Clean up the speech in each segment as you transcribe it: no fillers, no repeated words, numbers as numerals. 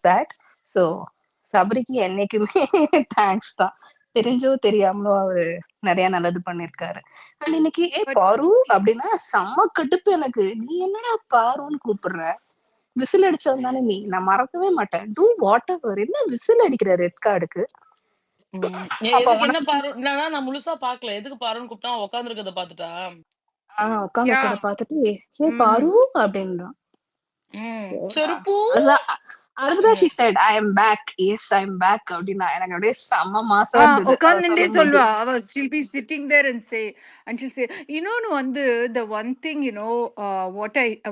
That. So சபரிக்கு என்னைக்குமே thanks தான். தெரிஞ்சோ தெரியாமலோ அவரு நெறைய நல்லது பண்ணியிருக்காரு. அண்ட் இன்னைக்கு பட் பாரு அப்படின்னா செம்ம கடுப்பு எனக்கு. நீ என்னடா பாருன்னு கூப்பிடுற? விசில் அடிச்சவன் தானே நீ. நான் மறக்கவே மாட்டேன். Two what ever. என்ன விசில் அடிக்கிற ரெட் கார்டுக்கு? அப்ப எதுக்கு என்ன உனக்கு பாரு நான் முழுசா பாக்கல. எதுக்கு பாருன்னு கூப்பிட்டா உட்கார்ந்து இருக்கிறத பாத்துட்டா? உட்கார்ந்து யா இருக்கிறத பார்த்துட்டு, "ஏ பாரு" அப்படின்றான். செருப்பு. அதுதான் அதுதான் she said I am back. Yes I am back அப்படின்னா எனக்கு அப்படியே செம்ம மாசா இருந்தது அவ உட்காந்துட்டே சொல்லும்போது. சொல்வா அவ. She'll be sitting there and say, and she'll say, இன்னொன்னு வந்து the one thing,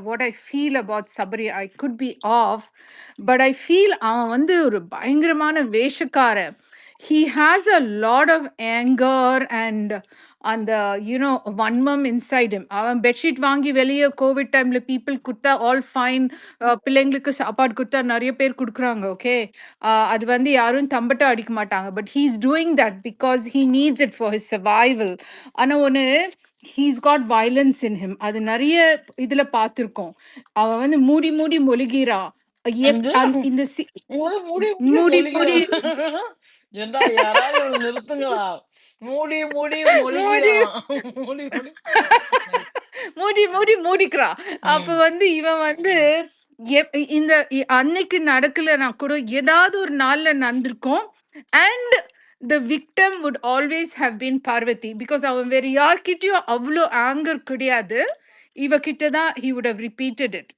what I feel about Sabri, I could be off, but I feel அவன் வந்து ஒரு பயங்கரமான வேஷக்காரன். He has a lot of anger and அந்த வன்மம் inside him. அவன் bedsheet வாங்கி வெளியே கோவிட் டைம்ல பீப்புள் குத்தா ஆல் ஃபைன். பிள்ளைங்களுக்கு சாப்பாடு குத்தா நிறைய பேர் கொடுக்குறாங்க. ஓகே, அது வந்து யாரும் தம்பட்டம் அடிக்க மாட்டாங்க. But he's doing that because he needs it for his survival. ஆனால் ஒன்று, he's God violence in him. அது நிறைய இதில் பார்த்துருக்கோம். அவன் வந்து மூடி மூடி மொழிகிறான். இந்த மூடி மூடி மூடி மூடி மொழிகிறான். ஏண்டா யாராவது இவனை நிறுத்துங்களா? மூடி மூடி மூடி மொழிகிறான். மூடி மூடி. மூடி மூடி மூடிக்கிறான். அப்ப வந்து இவன் வந்து இந்த அன்னைக்கு நடக்கலன்னா கூட ஏதாவது ஒரு நாள்ல நடந்திருக்கும். And the victim would always have been Parvati because அவன் வேற யார்கிட்டயும் அவ்வளோ ஆங்கர் கிடையாது. இவகிட்ட தான் he would have repeated it.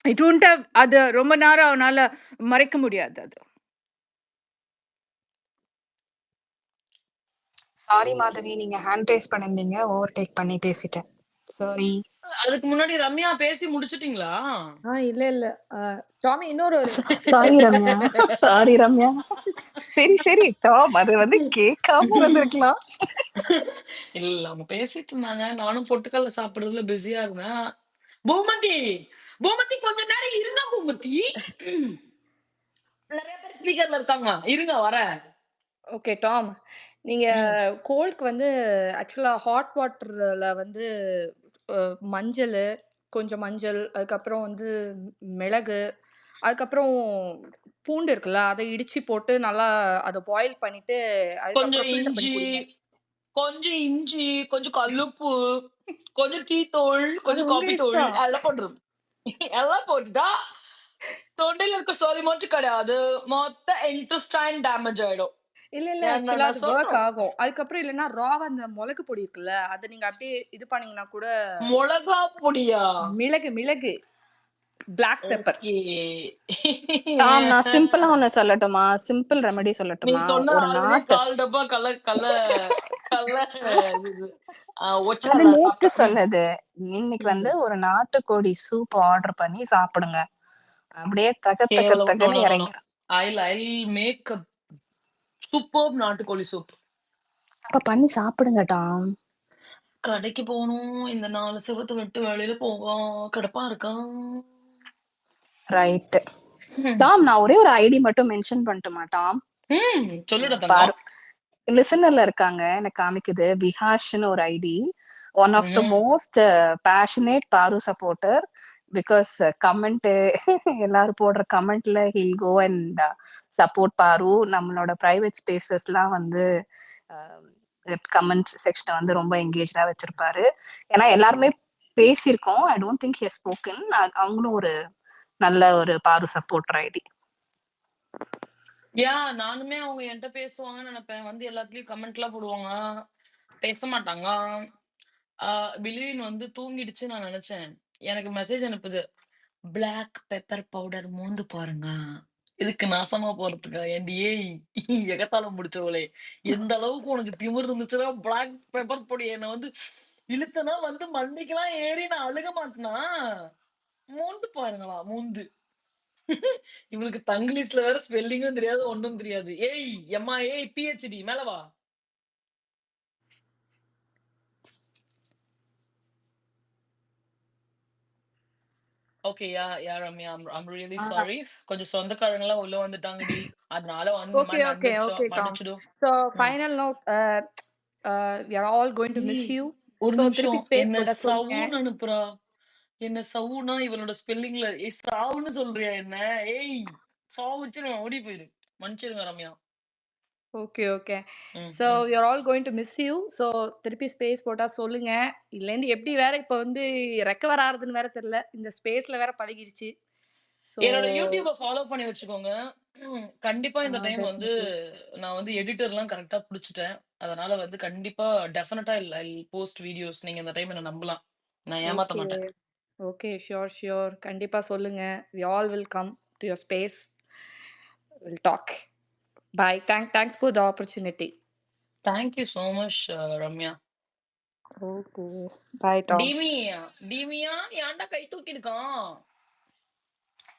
It wouldn't have, அது ரொம்ப நேரம் அவனால மறைக்க முடியாது அது. சாரி மாதவி, நீங்க ஹேண்ட் ரைஸ் பண்ணிருந்தீங்க, ஓவர்டேக் பண்ணி பேசிட்டேன். சாரி. அதுக்கு முன்னாடி ரம்யா பேசி முடிச்சிட்டீங்களா? இல்ல இல்ல டாமி இன்னொரு சாரி ரம்யா, சாரி ரம்யா. சரி சரி டாம், அது வந்து கேட்காம இருந்திருக்கலாம். இல்ல அவங்க பேசிட்டு இருந்தாங்க. நானும் பொட்டுக்கல்ல சாப்பிடுறதுல பிஸியா இருந்தேன். பூமதி பூமதி கொஞ்ச நேரம் இருங்க பூமதி. நிறைய பேர் ஸ்பீக்கர்ல இருக்காங்க. இருங்க வரேன். ஓகே டாம், நீங்க கோல்டுக்கு வந்து ஆக்சுவலா ஹாட் வாட்டர்ல வந்து மஞ்சள், கொஞ்சம் மஞ்சள், அதுக்கப்புறம் வந்து மிளகு, அதுக்கப்புறம் பூண்டு இருக்குல்ல, அதை இடிச்சு போட்டு நல்லா அதை பாயில் பண்ணிட்டு கொஞ்சம் அதுக்கப்புறம் ஃபில்டர் பண்ணி இஞ்சி குடிங்க. கொஞ்சம் இஞ்சி, கொஞ்சம் கல்லுப்பு, கொஞ்சம் டீ தூள், அது கொஞ்சம் உங்க காபி தூள் இஷ்டம். எல்லாம் போட்டுரும். எல்லாம் போட்டுட்டா தொண்டையில இருக்க சளி மட்டும் கிடையாது, மொத்த இன்டெஸ்டைன் டேமேஜ் ஆயிடும். இல்ல இல்ல நான் ஆக்சுவலா அது ஒர்க் சொல்றேன். ஆகும். அதுக்கப்புறம் இல்லைன்னா ராவா அந்த மிளகு பொடி இருக்குல்ல, அதை நீங்க அப்படியே இது பண்ணீங்கன்னா கூட. மிளகா பொடியா? மிளகு மிளகு பிளாக் பெப்பர். டாம், நான் சிம்பிளா ஒண்ணு சொல்லட்டுமா? சிம்பிள் ரெமெடி நீ சொல்லட்டுமா? சொன்ன ஒரு ஆல்ரெடி நாட்டு, 4 டப்பா கல்ல கல்ல கல்ல இது அது ஒச்சக்கல்ல நேத்து சாப்பிட்டேன். சொன்னது. இன்னைக்கு வந்து ஒரு நாட்டுக்கோழி சூப் ஆர்டர் பண்ணி சாப்பிடுங்க. அப்படியே தக தக கேவலம். நோ தகன்னு நோ நோ நோ. இறங்கிரும். I'll make a superb நாட்டுக்கோழி சூப். அப்ப பண்ணி சாப்பிடுங்க டாம். கடைக்கு போகணும். இந்த 4 செவுத்த விட்டு வெளியில போக கடுப்பா இருக்கா. ரைட் டாம், நான் ஒரே ஒரு ஐடி மட்டும் மென்ஷன் பண்ணட்டுமா டாம்? சொல்லுடா பாரு, தங்கம். லிசனர்ல இருக்காங்க, எனக்கு காமிக்குது. விஹாஷ்னு ஒரு ID, one of the most passionate Paaru supporter. Because comment எல்லாரும் போடுற கமெண்ட்ல ஹில் கோ அண்ட் சப்போர்ட் பாரு. நம்மளோட பிரைவேட் ஸ்பேசஸ்லாம் வந்து கமெண்ட் செக்ஷனை வந்து ரொம்ப எங்கேஜா வச்சிருப்பாரு. ஏன்னா எல்லாருமே பேசியிருக்கோம். I don't think he has spoken. அவங்களும் ஒரு நல்ல ஒரு பாரு சப்போர்ட்டர் ஐடி. நானுமே அவங்க என்கிட்ட பேசுவாங்கன்னு நினைப்பேன். வந்து எல்லாத்துலயும் கமெண்ட்லாம் போடுவாங்க, பேச மாட்டாங்க. பிலிவின் வந்து தூங்கிடுச்சு நான் நினைச்சேன். எனக்கு மெசேஜ் அனுப்புது, பிளாக் பெப்பர் பவுடர் மோந்து பாருங்க, இதுக்கு நாசமா போறதுக்கா? ஏண்டி ஏய் எகத்தாலம் முடிச்சவளே, எந்த அளவுக்கு உனக்கு திமிர் இருந்துச்சுன்னா பிளாக் பெப்பர் பொடி என்ன வந்து இழுத்தனா வந்து மண்டைக்கெல்லாம் ஏறி நான் அழுக மாட்டேனா? மோந்து பாருங்களா மூந்து. இவளுக்கு தங்கிலீஷ்ல வேற ஸ்பெல்லிங்கும் தெரியாது, ஒண்ணும் தெரியாது. ஏய் எம்மா ஏய் பிஹெச்டி மேல வா. Okay Ramya, I'm really sorry. கொஞ்சம் சொந்தக்காரங்க எல்லாம் உள்ள வந்துட்டாங்கடி, அதனால வந்து இந்த ஓகே மாதிரி ஓகே நடந்துச்சோம், ஓகே டாம். மன்னிச்சிடும். So final note, we are all going to miss you. ஒரு ஸோ நிமிஷம், திருப்பி ஸ்பேஸ் என்ன போட சொல்லுங்க. சவுன்னு அனுப்புறா. என்ன சவுனா இவனோட ஸ்பெல்லிங்ல சாவுன்னு சொல்றியா என்ன? ஏய்! சாவு வச்சுருவேன். ஓடி போயிரு. மன்னிச்சிருங்க ரம்யா. Okay, okay. ம், ஸோ ம். We are all going to miss you. So திருப்பி ஸ்பேஸ் போட்டா சொல்லுங்க. இல்லேருந்து எப்படி வேற இப்ப வந்து ரெக்கவர் ஆகுறதுன்னு வேற தெரியல. இந்த ஸ்பேஸ்ல வேற பழகிடுச்சு. ஸோ என்னோட YouTubeப ஃபாலோ பண்ணி வச்சுக்கோங்க. கண்டிப்பா இந்த டைம் வந்து டெஃபினெட்லி. நான் வந்து எடிட்டர்லாம் கரெக்ட்டா புடிச்சுட்டேன். அதனால வந்து கண்டிப்பா டெஃபினட்டா ஐல் போஸ்ட் வீடியோஸ். நீங்க இந்த டைம் என்ன நம்பலாம். நான் ஏமாத்த ஓகே. மாட்டேன். ஓகே. Sure, sure. கண்டிப்பா சொல்லுங்க. We all will come to your space. Will talk. Bye. Thanks for the opportunity. Thank you so much Ramya. Okay. Bye Tom. டீமியா ஏன்டா கை தூக்கியிருக்கான்?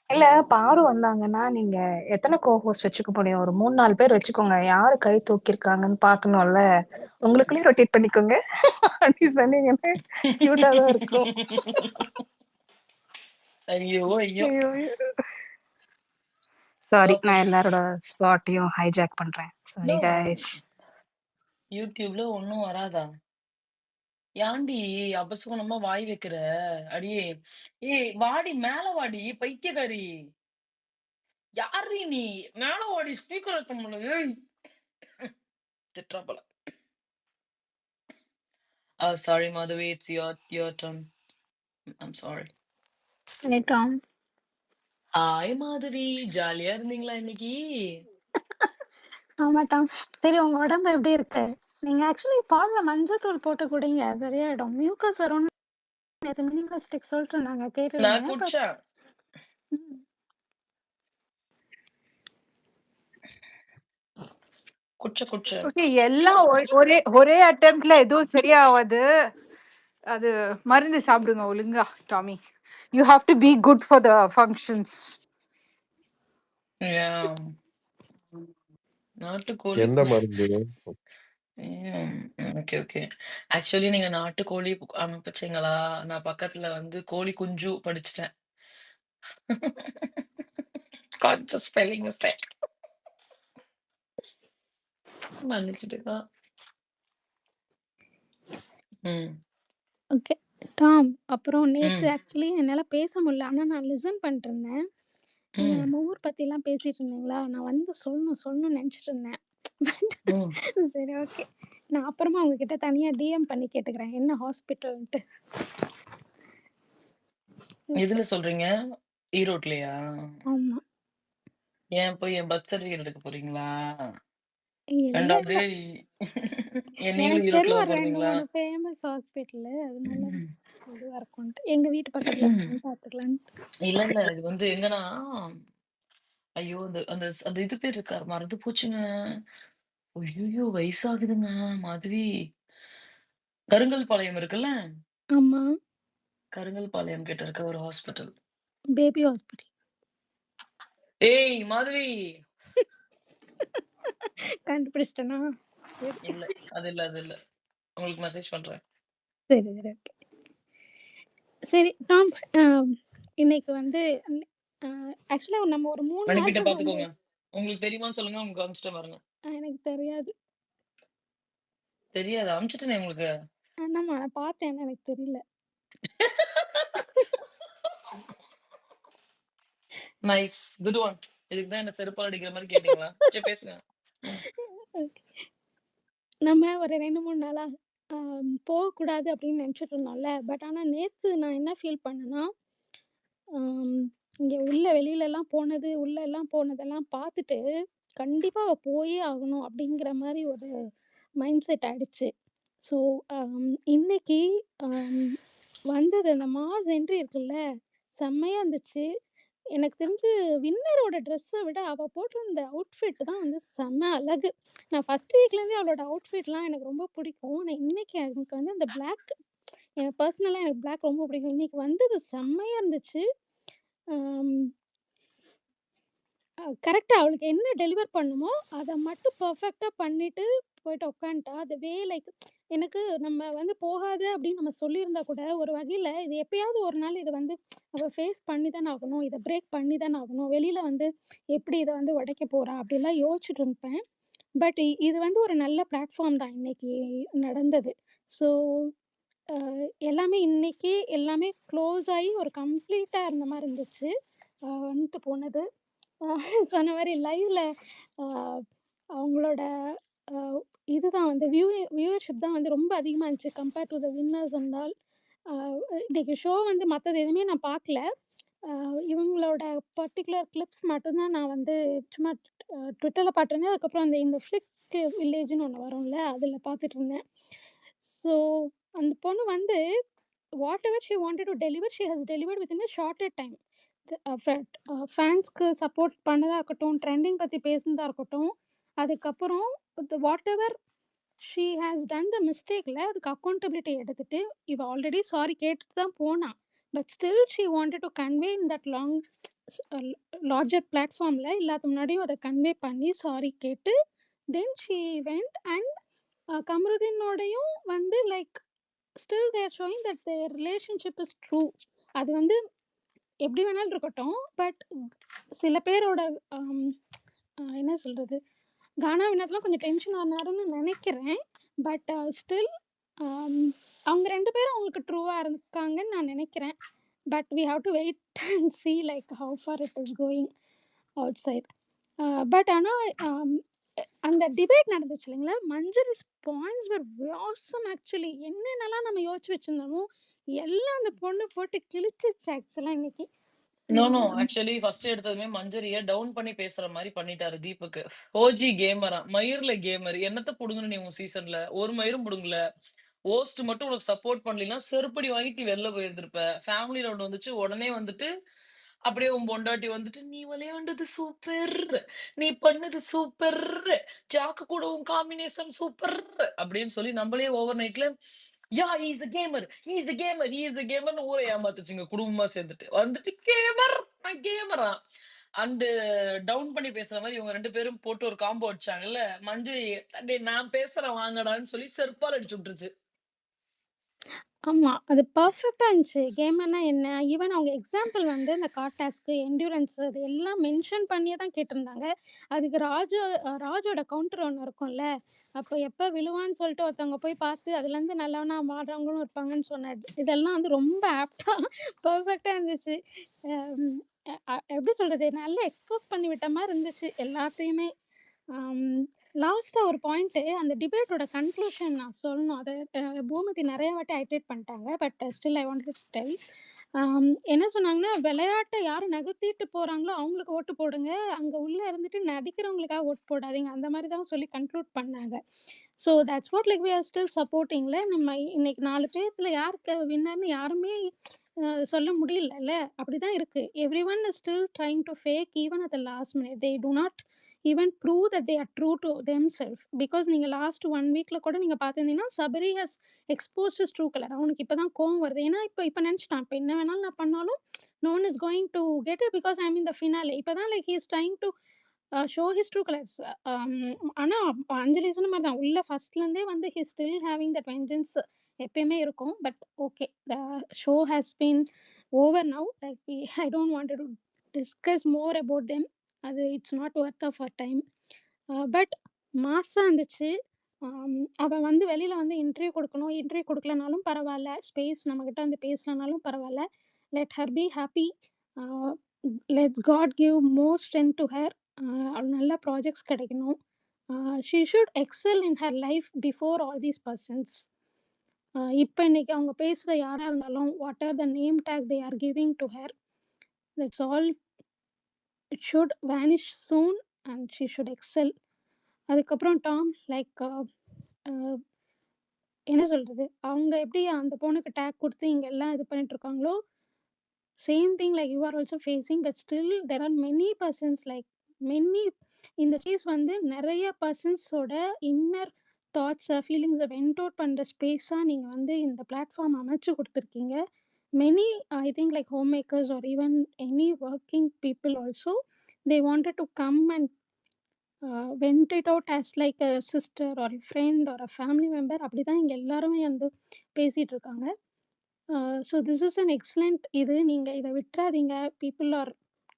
இல்ல பாரு வந்தாங்கன்னா நீங்க எத்தனை கோஹோஸ்ட் வச்சுக்க முடியும்? ஒரு 3, 4 பேர் வச்சுக்கோங்க. யாரு கை தூக்கியிருக்காங்கன்னு பார்க்கணும்ல. உங்களுக்குள்ளயே ரொட்டேட் பண்ணிக்கோங்க. அப்படி சொன்னீங்கன்னா கியூட்டா தான் இருக்கும். ஐயோ! ஐயோ! ஐயோ! Sorry, okay. நான் எல்லாரோட ஸ்பாட்டையும் ஹைஜாக் பண்றேன். Sorry no. கைஸ். YouTubeல ஒண்ணும் வராதா? ஏன்டி அபசகுனமா வாய் வைக்கிற? அடியே! ஏய் வாடி மேல வாடி பைத்தியக்காரி! யார்ரி நீ? மேல வாடி ஸ்பீக்கர் ஏத்த முடியல. ஏய்! திட்டுறா போல. Sorry Madhavi. It's your turn. I'm sorry. Hey Tom. Hi Madhavi. ஜாலியா இருந்தீங்களா இன்னைக்கு? ஆமா டாம். சரி உங்க உடம்பு எப்படி இருக்கு? நீங்க ஆக்சுவலி பால்ல மஞ்சத்தூள் போட்டு குடிங்க. சரியாயிடும். மியூக்கஸ் வரும்னு நேத்து மினிமலிஸ்டிக் சொல்லிட்டு இருந்தாங்க. நான் கேட்டிருந்தேன். பட் குடிச்சேன். குடிச்சேன். ஓகே எல்லாம் ஒரே ஒரே அட்டெம்ப்ட்ல எதுவும் சரியாவாது. அது மருந்து சாப்பிடுங்க ஒழுங்கா Tommy. You have to be good for the functions. Yeah. நாட்டுக்கோழி எந்த மருந்து? ஓகே. ஆக்சுவலி நீங்க நாட்டுக்கோழி அனுப்பிச்சீங்களா? நான் பக்கத்துல வந்து கோழி குஞ்சு படிச்சுட்டேன். கொஞ்சம் ஸ்பெல்லிங் மிஸ்டேக். மன்னிச்சிடுங்க. ம். ஓகே. டாம், அப்புறம் நேத்து ம். ஆக்சுவலி என்னால பேச முடியல. ஆனா நான் லிசன் பண்ணிட்டு இருந்தேன். நீங்க ம். நம்ம ஊர் பத்திலாம் பேசிட்டு இருந்தீங்களா? நான் வந்து சொல்லணும்னு நினைச்சிட்டு இருந்தேன். ம். சரி ஓகே. நான் அப்புறமா உங்ககிட்ட தனியா டிஎம் பண்ணி கேட்டுக்கிறேன். என்ன ஹாஸ்பிட்டல்ன்ட்டு. எதுல சொல்றீங்க? ஈரோட்லயா? ஆமா. ஏன் போய் என் பர்த் சர்டிஃபிகேட் எடுக்க போறீங்களா? இல்ல ஏன்டா இல்ல. டேய்! நீங்களும் எனக்கு ஈரோட்ல தெரியும் தான் ஒரு 2, பொறந்தீங்களா? 3 ஃபேமஸ் ஹாஸ்பிட்டலு. அதனால ம். இதுவா இருக்கும்ன்ட்டு. எங்க வீட்டு பக்கத்துல இருக்கான்னு பார்த்துக்கலான்ட்டு. இல்ல. இது வந்து எங்கன்னா, ஐயோ! அந்த அந்த அந்த இது பேர் இருக்கா மறந்து போச்சுங்க. ஐய்யய்யோ! வயசாகுதுங்க மாதவி. கருங்கல் பாளையம் இருக்குல்ல? ஆமா. கருங்கல் பாளையம் கிட்ட இருக்க ஒரு ஹாஸ்பிட்டல். Baby hospital. ஏய் மாதவி! கண்டுபிடிச்சிட்டேனா? சரி. இல்ல. அது இல்ல. உங்களுக்கு மெசேஜ் பண்றேன். சரி, சரி. ஓகே. சரி டாம், இன்னைக்கு வந்து அ ஆக்சுவலா நம்ம ஒரு 3 அனுப்பிட்டேன் நாளுக்கு வந்து பாத்துக்கோங்க. உங்களுக்கு தெரியுமான்னு சொல்லுங்க. உங்களுக்கு அனுப்பிச்சுட்டேன் பாருங்க. எனக்கு தெரியாது. தெரியாதா? அனுப்பிச்சுட்டேனே உங்களுக்கு. ஆனாமா நான் பார்த்தேன். ஆனா எனக்கு தெரியல. நைஸ். Good one. இதுக்கு தான் என்ன செருப்பால அடிக்கிற மாரி கேட்டீங்களா? சரி பேசுங்க. ம். ஓகே. நம்ம ஒரு 2, 3 நாளா போகக்கூடாது அப்படின்னு நினச்சிட்டு இருந்தோம்ல. பட் ஆனா நேத்து நான் என்ன ஃபீல் பண்ணேன்னா, இங்க வெளிலலாம் போனது, உள்ளலாம் போனதெல்லாம் பார்த்துட்டு, கண்டிப்பா போயே ஆகணும் அப்படிங்கிற மாரி ஒரு மைண்ட் செட் ஆயிடுச்சு. ஸோ இன்னைக்கு வந்தது அந்த மாஸ் என்ட்ரி இருக்குல்ல, செம்மையா இருந்துச்சு. எனக்கு தெரிஞ்சு வின்னரோட ட்ரெஸ்ஸ விட அவ போட்டிருந்த அவுட்ஃபிட் தான் வந்து செம்ம அழகு. நான் ஃபர்ஸ்ட் வீக்லேருந்தே அவளோட அவுட்ஃபிட்லாம் எனக்கு ரொம்ப பிடிக்கும். ஆனா இன்னைக்கு எனக்கு வந்து அந்த பிளாக், எனக்கு பர்சனலா எனக்கு பிளாக் ரொம்ப பிடிக்கும். இன்னைக்கு வந்தது செம்மையா இருந்துச்சு. ஆம். கரெக்ட்டா அவளுக்கு என்ன டெலிவர் பண்ணணுமோ, அத மட்டும் பெர்ஃபெக்ட்டா பண்ணிட்டு போயிட்டு உட்காந்துட்டா. லைக் எனக்கு நம்ம வந்து போகாத அப்படின்னு நம்ம சொல்லியிருந்தா கூட, ஒரு வகையில இது எப்பயாவது ஒரு நாள் இத வந்து அவ ஃபேஸ் பண்ணி தானே ஆகணும். இத பிரேக் பண்ணி தானே ஆகணும். வெளியில வந்து எப்படி இத வந்து உடைக்க போறா? அப்படிலாம் யோசிச்சுட்டு இருப்பேன். பட் இது வந்து ஒரு நல்ல பிளாட்ஃபார்ம் தான் இன்னைக்கு நடந்தது. ஸோ எல்லாமே இன்னைக்கு எல்லாமே க்ளோஸ் ஆகி ஒரு கம்ப்ளீட்டாக இருந்த மாதிரி இருந்துச்சு. வந்துட்டு போனது சொன்ன மாதிரி லைவ்ல அவங்களோட இதுதான் வந்து வியூவர்ஷிப் தான் வந்து ரொம்ப அதிகமாக இருந்துச்சு compared to the winners and all. இன்னைக்கு ஷோ வந்து மற்றது எதுவுமே நான் பார்க்கல. இவங்களோட பர்டிகுலர் கிளிப்ஸ் மட்டும்தான் நான் வந்து சும்மா ட்விட்டரில் பார்த்துருந்தேன். அதுக்கப்புறம் இந்த ஃப்ளிக் வில்லேஜ்னு ஒன்று வரும்ல அதில் பார்த்துட்டு இருந்தேன். ஸோ அந்த பொண்ணு வந்து whatever she wanted to deliver she has delivered within a shorter time. ஃபேன்ஸ்க்கு சப்போர்ட் பண்ணதாக இருக்கட்டும், ட்ரெண்டிங் பற்றி பேசுனதாக இருக்கட்டும், அதுக்கப்புறம் whatever she has done the மிஸ்டேக்கில் அதுக்கு அக்கௌண்டபிலிட்டி எடுத்துகிட்டு இவ ஆல்ரெடி சாரி கேட்டுட்டு தான் போனான். But still she wanted to convey in that larger பிளாட்ஃபார்மில் எல்லாத்துக்கு முன்னாடியும் அதை கன்வே பண்ணி சாரி கேட்டு தென் ஷீ வெண்ட் அண்ட் கமருதீனோடையும் வந்து like still there showing that there relationship is true. அது வந்து எப்படி வேணாலும் இருக்கட்டும், பட் சில பேரோட என்ன சொல்கிறது, கானா வினோத்லாம் கொஞ்சம் டென்ஷன் ஆனாருன்னு நினைக்கிறேன். பட் ஸ்டில் அவங்க 2 பேரும் அவங்களுக்கு ட்ரூவாக இருக்காங்கன்னு நான் நினைக்கிறேன். But we have to wait and see like how far it is going outside. But ஆனால் அந்த டிபேட் நடந்துச்சு இல்லைங்களா, Manjari's points were awesome actually. என்னென்னலாம் நம்ம யோசிச்சு வச்சுருந்தோமோ எல்லாம் அந்த பொண்ணு போட்டு கிழிச்சிச்சு ஆக்சுவலாக இன்னைக்கு. நோ ஆக்சுவலி ஃபர்ஸ்ட் எடுத்ததுமே மஞ்சரிய டவுன் பண்ணி பேசுற மாதிரி பண்ணிட்டாரு தீபக். ஓஜி கேமரா மயிர்ல கேமர் என்னத்த புடுங்கன்னு நீ உன் சீசன்ல ஒரு மயிரும் புடுங்கல. ஓஸ்ட் மட்டும் உனக்கு சப்போர்ட் பண்ணலாம், செருப்படி வாங்கிட்டு வெளில போயிருந்திருப்ப. ஃபேமிலி ரவுண்ட் வந்துச்சு, உடனே வந்துட்டு அப்படியே உன் பொண்டாட்டி வந்துட்டு நீ விளையாண்டது சூப்பர், நீ பண்ணது சூப்பர், ஜாக்கு கூட உன் காம்பினேஷன் சூப்பர் அப்படின்னு சொல்லி நம்மளே ஓவர் நைட்ல யா is a gamer, he is the gamer, he is the gamerன்னு ஊரை ஏமாத்துச்சுங்க குடும்பமா சேர்ந்துட்டு. வந்துட்டு கேமர், நான் கேமரா அண்ட் டவுன் பண்ணி பேசுற மாதிரி இவங்க 2 பேரும் போட்டு ஒரு காம்போ அடிச்சாங்கல்ல. மஞ்சு டேய் நான் பேசுறேன் வாங்கடான்னு சொல்லி செருப்பால் அடிச்சு விட்டுருச்சு. ஆமாம், அது பர்ஃபெக்டாக இருந்துச்சு. கேமர்னா என்ன, ஈவன் அவங்க எக்ஸாம்பிள் வந்து இந்த கார்ட் டாஸ்க்கு, என்டூரன்ஸ் அது எல்லாம் மென்ஷன் பண்ணியே தான் கேட்டிருந்தாங்க. அதுக்கு ராஜோட கவுண்டர் ஒன்று இருக்கும்ல, அப்போ எப்போ விழுவான்னு சொல்லிட்டு ஒருத்தவங்க போய் பார்த்து அதுலேருந்து நல்லவனா மாறுறவங்களும் இருப்பாங்கன்னு சொன்னார். இதெல்லாம் வந்து ரொம்ப ஆப்டாக பர்ஃபெக்டாக இருந்துச்சு. எப்படி சொல்கிறது, நல்லா எக்ஸ்போஸ் பண்ணி விட்ட மாதிரி இருந்துச்சு எல்லாத்தையுமே. லாஸ்ட்டாக ஒரு பாயிண்ட்டு, அந்த டிபேட்டோட கன்க்ளூஷன் நான் சொல்லணும். அதை பூமதி நிறைய வாட்டி ஐட்ரேட் பண்ணிட்டாங்க. But still I want to tell. என்ன சொன்னாங்கன்னா, விளையாட்டை யார் நகர்த்திட்டு போகிறாங்களோ அவங்களுக்கு ஓட்டு போடுங்க, அங்கே உள்ளே இருந்துட்டு நடிக்கிறவங்களுக்காக ஓட்டு போடாதீங்க, அந்த மாதிரி தான் சொல்லி கன்க்ளூட் பண்ணாங்க. So that's what like we are still சப்போர்ட்டிங்ல. நம்ம இன்னைக்கு 4 பேர்த்துல யாருக்கு வின்னர்னு யாருமே சொல்ல முடியலல்ல. அப்படி தான் இருக்குது. Every one is still trying to fake even at the last minute. They to not even prove that they are true to themselves. Because நீங்கள் லாஸ்ட் 1 வீக்கில் கூட நீங்கள் பார்த்துருந்தீங்கன்னா Sabari has exposed is true colour. அவனுக்கு இப்போ தான் கோவம் வருது. ஏன்னா இப்போ நினச்சிட்டான், இப்போ என்ன வேணாலும் நான் பண்ணாலும் no one is going to get it because I'm in the finale. இப்போ தான் like he is trying to show his true colors. ஆனால் அஞ்சலி சொன்ன மாதிரி தான், உள்ள ஃபர்ஸ்ட்லேருந்தே வந்து he is still having that vengeance எப்பயுமே இருக்கும். But okay, the show has been over now. Like I don't want to discuss more about them. அது it's not worth of our time. But மாஸாக இருந்துச்சு. அவன் வந்து வெளியில் வந்து இன்டர்வியூ கொடுக்கணும், இன்டர்வியூ கொடுக்கலனாலும் பரவாயில்ல, ஸ்பேஸ் நம்மக்கிட்ட வந்து பேசலனாலும் பரவாயில்ல, let her be happy, let God give more strength to her. நல்ல ப்ராஜெக்ட்ஸ் கிடைக்கணும். She should excel in her life before all these persons. இப்போ இன்னைக்கு அவங்க பேசுகிற யாராக இருந்தாலும் what are the name tag they are giving to her, that's all. it should vanish soon and she should excel. அதுக்கப்புறம் Tom like என்ன சொல்கிறது, அவங்க எப்படி அந்த பொண்ணுக்கு டேக் கொடுத்து இங்கே எல்லாம் இது பண்ணிட்டு இருக்காங்களோ same thing like you are also facing. But still there are many persons like many இந்த சேஸ் வந்து நிறைய பர்சன்ஸோட இன்னர் தாட்ஸை ஃபீலிங்ஸை வென்ட் அவுட் பண்ணுற ஸ்பேஸாக நீங்கள் வந்து இந்த பிளாட்ஃபார்ம் அமைச்சு கொடுத்துருக்கீங்க. many I think like homemakers or even any working people also, they wanted to come and vent it out as like a sister or a friend or a family member. அப்படி தான் இங்கே எல்லாருமே வந்து பேசிகிட்டு இருக்காங்க. So this is an excellent. இது நீங்கள் இதை விட்டுறாதீங்க. People are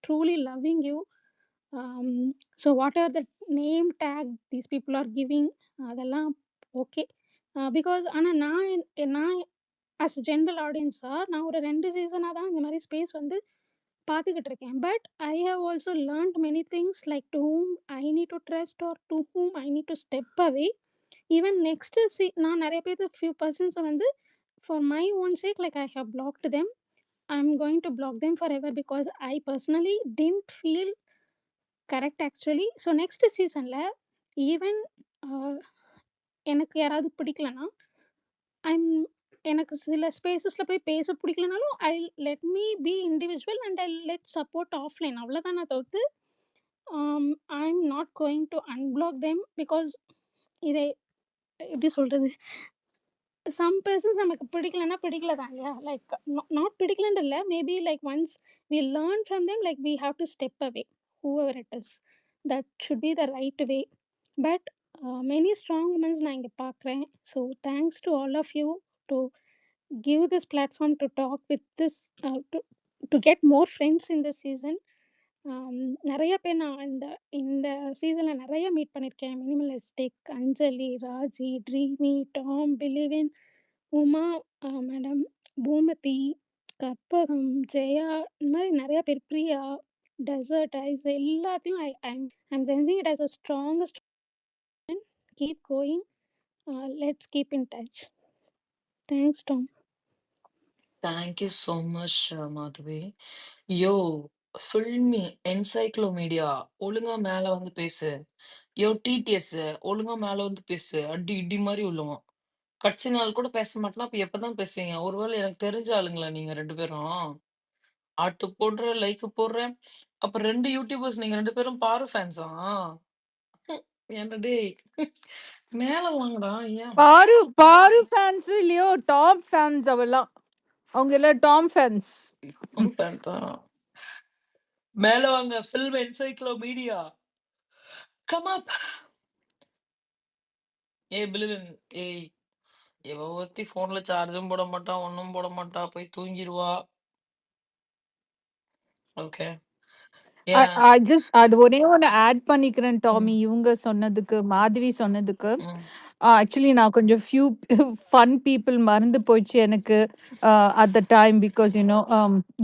truly loving you. So what are the name take these people are giving, அதெல்லாம் ஓகே. பிகாஸ் ஆனால் நான் அஸ் ஜென்ரல் ஆடியன்ஸா நான் ஒரு 2 சீசனாக தான் இந்த மாதிரி ஸ்பேஸ் வந்து பார்த்துக்கிட்டு இருக்கேன். But I have also learnt many things like to whom I need to trust or to whom I need to step away. Even next நான் நிறைய பேர் ஃபியூ பர்சன்ஸை வந்து for my own sake like I have blocked them. I'm going to block them forever because I personally didn't feel correct actually. So next seasonல even எனக்கு யாராவது பிடிக்கலனா I'm எனக்கு சில ஸ்பேசஸில் போய் பேச பிடிக்கலனாலும் I let me be individual and I let support offline அவ்வளோதான். நான் தவிர்த்து I am not going to unblock them because இதை எப்படி சொல்கிறது, சம் பர்சன்ஸ் நமக்கு பிடிக்கலன்னா பிடிக்கல தான் இல்லையா. லைக் நாட் பிடிக்கலன்னு இல்லை, maybe like once we learn from them like we have to step away whoever it is. That should be the right way. But many strong womens நான் இங்கே பார்க்குறேன். So thanks to all of you to give this platform to talk with this to get more friends in this season. நிறைய பேர் நான் இந்த சீசனில் நிறைய meet பண்ணியிருக்கேன். Minimalistic, Anjali, Raji, dreamy, Tom, பிலிவின், உமா மேடம், பூமதி, கற்பகம், ஜெயா, இந்த மாதிரி நிறைய பேர், பிரியா, டெசர்ட் ஐஸ், எல்லாத்தையும் I'm sensing it as a strongest. Keep going, let's keep in touch. Thanks Tom. Thank you so much Madhavi. Yo filmy encyclomedia ஒழுங்கா மேல வந்து பேசு. யோ டிடிஎஸ் ஒழுங்கா மேல வந்து பேசு. அடி இடி மாதிரி உள்ளவன். கடைசி நாள் கூட பேச மாட்டேனா, அப்ப எப்பதான் பேசுவீங்க? ஒருவேளை எனக்கு தெரிஞ்ச ஆளுங்களா நீங்க 2 பேரும்? ஆட்டு போடுற, லைக் போடுறேன். அப்ப 2 யூடியூபர்ஸ் நீங்க 2 பேரும் பாரு ஃபேன்ஸா? ஏன்டா டேய்! மேல வாங்கடா. ஏன்? பாரு ஃபேன்ஸ் இல்லையோ, டாம் ஃபேன்ஸ் அவெல்லாம். அவங்க எல்லாம் டாம் ஃபேன்ஸ். டாம் ஃபேன் தான். மேல வாங்க ஃபில்ம் என்சைக்ளோமீடியா. Come up. ஏய் பிலிவன், ஏய் இவ ஒருத்தி ஃபோன்ல சார்ஜும் போட மாட்டா, ஒண்ணும் போட மாட்டா, போய் தூங்கிருவா. ஓகே. ஏன்? அது ஒரே ஒன்று ஆட் பண்ணிக்கிறேன் டாமி, ம், இவங்க சொன்னதுக்கு, மாதவி சொன்னதுக்கு. ம். ஆக்சுவலி நான் கொஞ்சம் ஃபியூ ஃபன் பீப்புள் மறந்து போச்சு எனக்கு at the time, because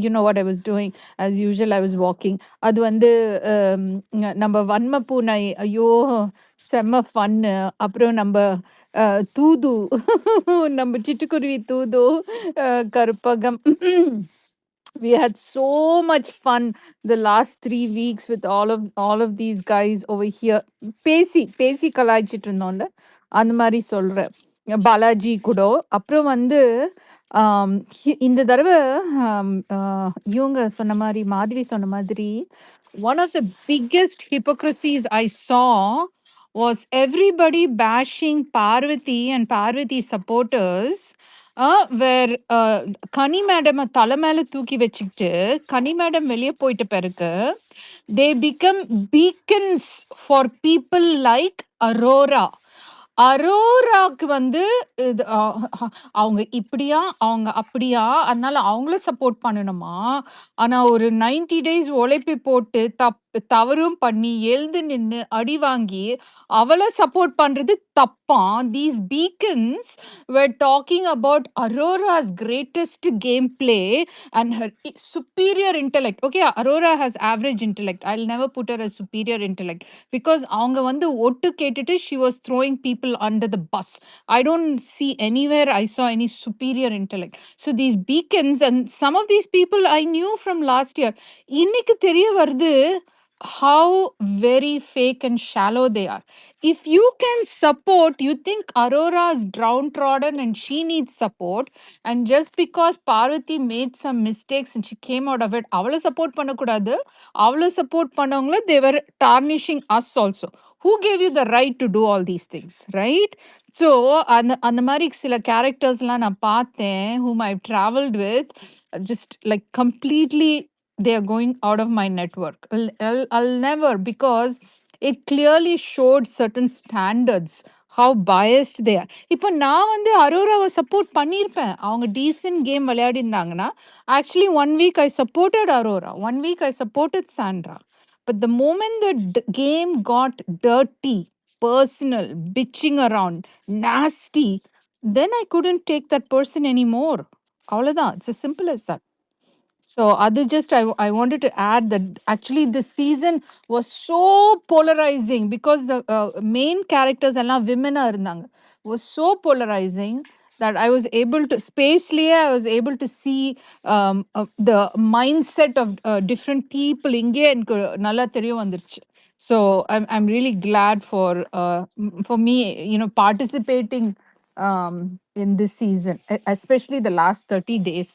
you know what I was doing. As usual I was walking. அது வந்து நம்ம வன்ம பூனை, ஐயோ செம்ம ஃபன்னு. அப்புறம் நம்ம தூது நம்ம சிட்டுக்குருவி தூது, Karuppagam. We had so much fun the last 3 weeks with all of these guys over here. பேசி கலாய்ச்சிட்டு இருந்தோம்ல, அந்த மாதிரி சொல்றேன். பாலாஜி கூட. அப்புறம் வந்து இந்த தடவை இவங்க சொன்ன மாதிரி, மாதவி சொன்ன மாதிரி, one of the biggest hypocrisies I saw was everybody bashing Parvati and Parvati supporters, where Ghani madam தலை மேல தூக்கி வச்சுக்கிட்டு கனி மேடம் வெளியே போயிட்ட பிறகு they become beacons for people like Arora. அரோராக்கு வந்து அவங்க இப்படியா அவங்க அப்படியா, அதனால அவங்கள சப்போர்ட் பண்ணணுமா? ஆனா ஒரு 90 days உழைப்பை போட்டு தவறும் பண்ணி எழுந்து நின்னு அடி வாங்கி அவளை சப்போர்ட் பண்றது தப்பா? These beacons were talking about Aurora's greatest gameplay and her superior intellect. Okay, Aurora has average intellect. I'll never put her as superior intellect because அவங்க வந்து ஒட்டு கேட்டுட்டு she was throwing people under the bus. I don't see anywhere I saw any superior intellect. So these beacons, and some of these people I knew from last year, இன்னைக்கு தெரிய வருது how very fake and shallow they are. If you can support, you think Aurora is downtrodden and she needs support, and just because Parvati made some mistakes and she came out of it, அவளை support பண்ணக்கூடாது. அவளை support பண்ணவங்கள they were tarnishing us also. Who gave you the right to do all these things, right? So அந்த மாதிரி சில கேரக்டர்ஸ்லாம் நான் பார்த்தேன், whom I've traveled with, just like completely they are going out of my network. I'll never, because it clearly showed certain standards, how biased they are. இப்போ நான் வந்து அரோராவை support பண்ணியிருப்பேன், அவங்க டீசென்ட் கேம் விளையாடி இருந்தாங்கன்னா. Actually 1 week I supported Aurora, 1 week I supported Sandra. But the moment the game got dirty, personal, bitching around, nasty, then I couldn't take that person anymore. அவ்வளவுதான். It's as simple as that. So other just I wanted to add that actually this season was so polarizing because the main characters and women are இருந்தாங்க. Was so polarizing that I was able to spacely I was able to see the mindset of different people இங்கே எனக்கு நல்லா தெரிய வந்துருச்சு. So I'm really glad for me, you know, participating in this season, especially the last 30 days.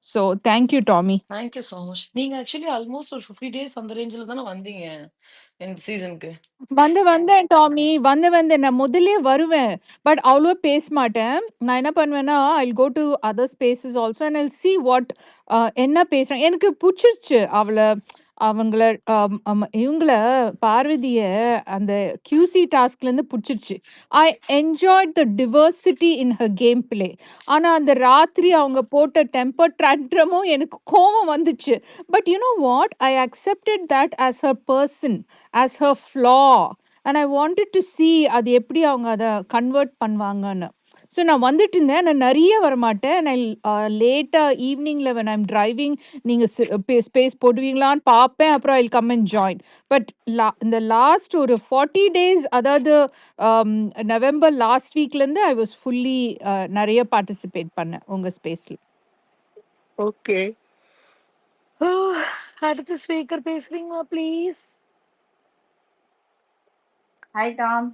So thank you, Tommy. Thank you so much. நீங்க actually almost ஒரு 50 days அந்த ரேஞ்சில தானே வந்தீங்க இந்த சீசனுக்கு. வந்தேன் டாமி. வந்தேன். நான் முதல்லயே வருவேன். பட் அவ்வளவா பேச மாட்டேன். நான் என்ன பண்ணுவேன்னா, I'll go to other spaces also and I'll see what என்ன பேசுறாங்க. எனக்கு புடிச்சிருச்சு அவங்கள இவங்கள பார்வதிய அந்த QC டாஸ்க்லேருந்து புடிச்சிருச்சு. I enjoyed the diversity in her game play. ஆனா அந்த ராத்திரி அவங்க போட்ட டெம்பர் ட்ரான்ட்ரமும் எனக்கு கோவம் வந்துச்சு. But you know what? I accepted that as her person, as her flaw, and I wanted to see அது எப்படி அவங்க அதை கன்வெர்ட் பண்ணுவாங்கன்னு. ஸோ நான் வந்துட்டு இருந்தேன். நான் நிறைய வரமாட்டேன். நான் லேட்டாக ஈவினிங்கில் when I'm driving நீங்கள் ஸ்பேஸ் போடுவீங்களான்னு பார்ப்பேன். அப்புறம் I come and join. But இந்த லாஸ்ட் ஒரு 40 days, அதாவது நவம்பர் லாஸ்ட் வீக்லேருந்து ஐ வாஸ் ஃபுல்லி நிறைய பார்ட்டிசிபேட் பண்ணேன் உங்கள் ஸ்பேஸில். ஓகே. அடுத்த ஸ்பீக்கர் பேசுறீங்களா please? Hi Tom.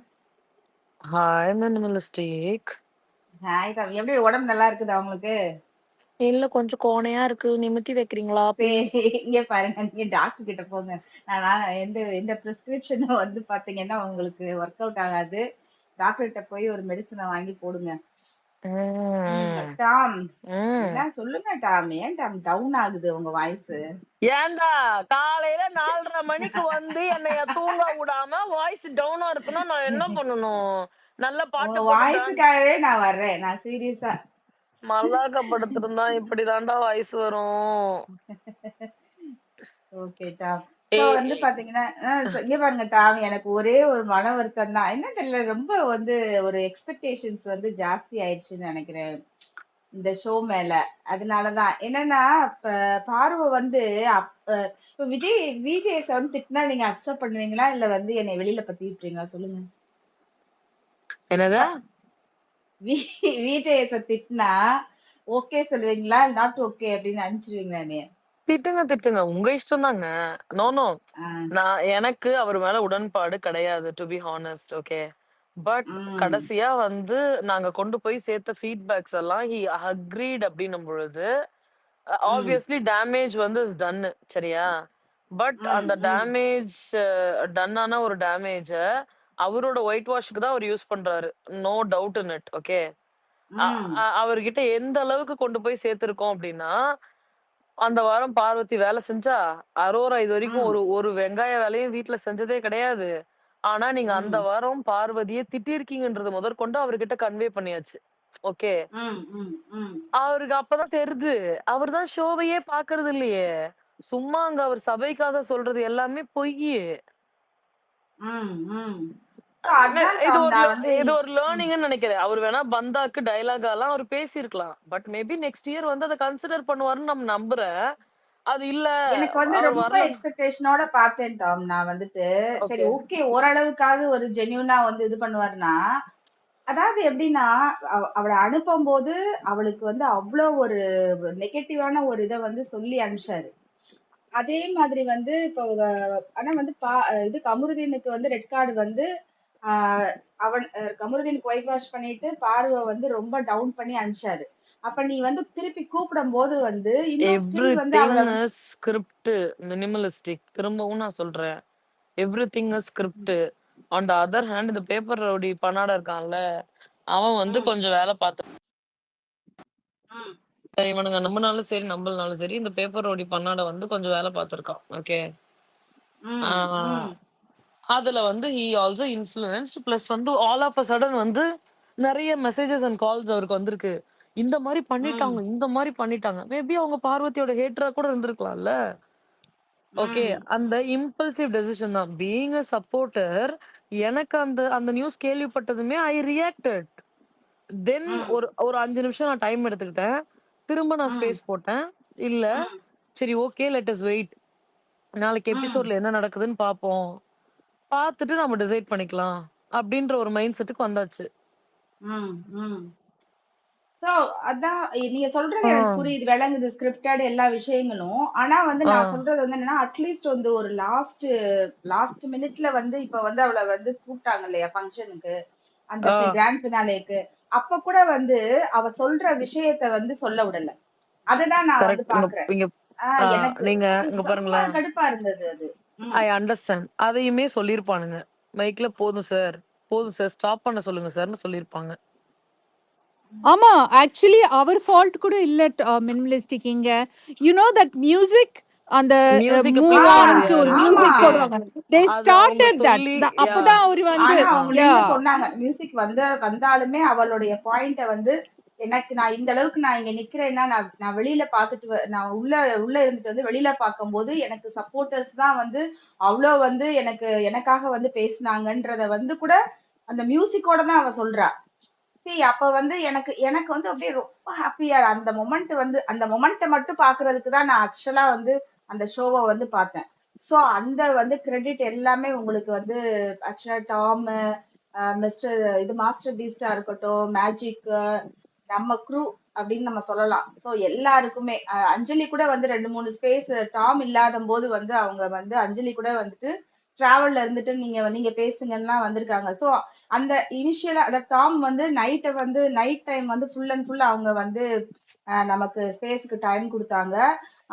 Hi minimalistic. Hi Tom. எப்படி உடம்பு நல்லா இருக்குதா உங்களுக்கு? இல்ல கொஞ்சம் கோணையா இருக்கு. நிமித்தி வைக்கிறீங்களா ப்ளீஸ்? இங்க பாருங்க, நீங்க டாக்டர் கிட்ட போங்க. நான் எந்த பிரிஸ்கிரிப்ஷனும் வந்து பாத்தீங்கன்னா உங்களுக்கு ஒர்க் அவுட் ஆகாது. டாக்டர் கிட்ட போய் ஒரு மெடிசனை வாங்கி போடுங்க. டாம் என்ன சொல்லுங்க டாம், ஏன் டாம் டவுன் ஆகுது உங்க வாய்ஸ்? ஏன்டா காலையில 4:30 மணிக்கு வந்து என்னைய தூங்க விடாம வாய்ஸ் டவுனா இருக்குன்னா நான் என்ன பண்ணணும்? நல்ல பாட்டு உங்க போட்டு டான்ஸ் வாய்ஸுக்காகவே நான் வர்றேன். நான் சீரியஸா மல்லாக்கப்படுத்திருந்தா இப்படிதான்டா வாய்ஸ் வரும். Okay Tom. ஸோ வந்து பாத்தீங்கன்னா இங்க பாருங்க டாம், எனக்கு ஒரே ஒரு மன வருத்தம் தான். என்ன தெரியல, ரொம்ப வந்து ஒரு எக்ஸ்பெக்டேஷன்ஸ் வந்து ஜாஸ்தி ஆயிடுச்சுன்னு நினைக்கிறேன் இந்த ஷோ மேல. அதனாலதான் என்னன்னா, இப்ப பார்வை வந்து இப்ப விஜேஎஸ் வந்து திட்டினா நீங்க அக்செப்ட் பண்ணுவீங்களா, இல்ல வந்து என்னை வெளியில பத்தி விட்டுறீங்களா சொல்லுங்க? என்னதா விஜேஎஸ் திட்டினா ஓகே சொல்லுவீங்களா, நாட் ஓகே அப்படின்னு அனுப்பிச்சிருவீங்களா நீ? திட்டுங்க உங்க இஷ்டம் தாங்க. நோ நான் எனக்கு அவர் மேல உடன்பாடு கிடையாது to be honest. Okay, but கடைசியா வந்து நாங்க கொண்டு போய் சேர்த்த ஃபீட்பேக்ஸ் எல்லாம் ஹி அக்ரீட் அப்படின்னும் பொழுது ஆப்வியஸ்லி டேமேஜ் வந்து இஸ் டன். சரியா? பட் அந்த டேமேஜ் டன்னான ஒரு டேமேஜ அவரோட ஒயிட் வாஷ்க்கு தான் அவர் யூஸ் பண்றாரு. No doubt in it. Okay, அவர்கிட்ட எந்த அளவுக்கு கொண்டு போய் சேர்த்திருக்கோம் அப்படின்னா, அந்த வாரம் பார்வதி வேலை செஞ்சா அரோரா இது வரைக்கும் ஒரு வெங்காய வேலையும் வீட்டுல செஞ்சதே கிடையாது. ஆனா நீங்க அந்த வாரம் பார்வதியை திட்டிருக்கீங்கன்றது முதற்கொண்டு அவர்கிட்ட கன்வே பண்ணியாச்சு. ஓகே, அவருக்கு அப்பதான் தெரியுது அவர் தான் ஷோவையே பாக்குறது இல்லையே. சும்மா அங்க அவர் சபைக்காக சொல்றது எல்லாமே பொய். இது ஒரு லேர்னிங்னு நினைக்கிறேன். அவர் வேணா பந்தாக்கு டைலாக் எல்லாம் அவர் பேசியிருக்கலாம். பட் மேபி நெக்ஸ்ட் இயர் வந்து அதை கன்சிடர் பண்ணுவாருன்னு நம்ம நம்புறேன். அது இல்ல எனக்கு வந்து ரொம்ப எக்ஸ்பெக்டேஷனோட பார்த்தேன் டாம். நான் வந்துட்டு சரி ஓகே ஓரளவுக்காவது ஒரு ஜென்யூனா வந்து இது பண்ணுவாருன்னா, அதாவது எப்படின்னா அவளை அனுப்பும் போது அவளுக்கு வந்து அவ்வளவு ஒரு நெகட்டிவான ஒரு இதை வந்து சொல்லி அனுப்பிச்சாரு. அதே மாதிரி வந்து இப்போ ஆனா வந்து இது கமருதீனுக்கு வந்து ரெட் கார்டு வந்து அவன் கமருதீனுக்கு ஒயிட் வாஷ் பண்ணிட்டு பார்வை வந்து ரொம்ப டவுன் பண்ணி அனுப்பிச்சாரு. அப்ப நீ வந்து திருப்பி கூப்பிடும் போது வந்து ஸ்கிரிப்ட் மினிமலிஸ்டிக். திரும்பவும் நான் சொல்றேன், everything is script. On the other hand இந்த பேப்பர் ரவுடி பனாட இருக்கான்ல, அவன் வந்து கொஞ்சம் வேலை பார்த்து இவனுங்க நம்பினாலும் சரி நம்பலனாலும் சரி இந்த பேப்பர் ரவுடி பன்னாட வந்து கொஞ்சம் வேலை பார்த்திருக்கான். ஓகே, அதுல வந்து he also influenced. பிளஸ் வந்து ஆல் ஆஃப் அ சடன் வந்து நிறைய மெசேஜஸ் அண்ட் கால்ஸ் அவருக்கு வந்திருக்கு. இந்த மாதிரி பண்ணிட்டாங்க. மேபி அவங்க பார்வதியோட ஹேட்டரா கூட இருந்திருக்கலாம்ல. ஓகே, அந்த இம்பல்சிவ் டெசிஷன் தான். பீயிங் அ சப்போர்ட்டர், எனக்கு அந்த நியூஸ் கேள்விப்பட்டதுமே ஐ ரியாக்டட். தென் ம், ஒரு ஒரு 5 நிமிஷம் நான் டைம் எடுத்துக்கிட்டேன். திரும்ப நான் ம், ஸ்பேஸ் போட்டேன். இல்ல, ம், சரி ஓகே லெட் அஸ் வெயிட். நாளைக்கு ம், எபிசோட்ல என்ன நடக்குதுன்னு பார்ப்போம். பார்த்துட்டு நம்ம டிசைட் பண்ணிக்கலாம். அப்படின்ற ஒரு மைண்ட் செட்டுக்கு வந்தாச்சு. ம், ம். சோ அதான் நீங்க சொல்றது ஆ, எனக்கு புரியுது, விளங்குது, ஸ்கிரிப்டட் எல்லா விஷயங்களும். ஆனா வந்து ஆ, நான் சொல்றது வந்து என்னன்னா, அட்லீஸ்ட் வந்து ஒரு லாஸ்ட் மினிட்ல வந்து இப்ப வந்து அவள வந்து கூப்பிட்டாங்க இல்லையா ஃபங்க்ஷனுக்கு, அந்த ஆ. கிராண்ட் ஃபினாலேக்கு. அப்ப கூட வந்து அவ சொல்ற விஷயத்த வந்து சொல்ல விடல. அதுதான் நான் வந்து கரெக்ட். இங்க பாக்குறேன். இங்க எனக்கு நீங்க எனக்கு இங்க ரொம்ப பாருங்களேன். கடுப்பா இருந்தது அது. ம், ஐ அண்டர்ஸ்டாண்ட். அதையுமே சொல்லியிருப்பானுங்க. மைக்ல போதும் சார், போதும் சார், ஸ்டாப் பண்ண சொல்லுங்க சார்ன்னு சொல்லியிருப்பாங்க. ஆமா, ஆக்சுவலி அவர் ஃபால்ட் கூட இல்ல. மினிமலிஸ்டிக் இங்க. யூ நோ தட் மியூசிக் அந்த மியூசிக்க மூவ் பிளே ஆ, பண்ணது ஆனுக்கு ஒரு யாரு? ஆமா. Music okay. போடுவாங்க. தே அது அவங்க ஸ்டார்டட் தட். சொல்லி அப்பதான் அவரு வந்து ஆனா அவங்க யா நின்னு சொன்னாங்க, மியூசிக் வந்தாலுமே அவளுடைய பாயிண்ட வந்து, எனக்கு நான் இந்த அளவுக்கு நான் இங்க நிக்கிறேன்னா, நான் வெளியில பார்த்துட்டு நான் உள்ள உள்ள இருந்துட்டு வந்து வெளியில பார்க்கும்போது எனக்கு சப்போர்ட்டர்ஸ் தான் வந்து அவ்ளோ வந்து எனக்காக வந்து பேசுனாங்கன்றத வந்து கூட அந்த மியூசிக்கோட தான் அவ சொல்றா. அப்ப வந்து எனக்கு எனக்கு வந்து அப்படியே ரொம்ப ஹாப்பியா அந்த மொமெண்ட் வந்து அந்த மொமெண்ட்ட மட்டும் பாக்குறதுக்கு தான் நான் ஆக்சுவலா வந்து அந்த ஷோவ வந்து பார்த்தேன். சோ அந்த வந்து கிரெடிட் எல்லாமே உங்களுக்கு வந்து ஆக்சுவலா டாம், மிஸ்டர் இது மாஸ்டர் பீஸ்டா இருக்கட்டும், மேஜிக், நம்ம க்ரூ அப்படின்னு நம்ம சொல்லலாம். சோ எல்லாருக்குமே அஞ்சலி கூட வந்து 2, 3 ஸ்பேஸ் டாம் இல்லாத போது வந்து அவங்க வந்து அஞ்சலி கூட வந்துட்டு டிராவல்ல இருந்துட்டு நீங்க நீங்க பேசுங்கன்னா வந்திருக்காங்க. சோ அந்த இனிஷியலா அந்த டாம் வந்து நைட் டைம் வந்து ஃபுல் அண்ட் ஃபுல் அவங்க வந்து நமக்கு ஸ்பேஸ்க்கு டைம் குடுத்தாங்க.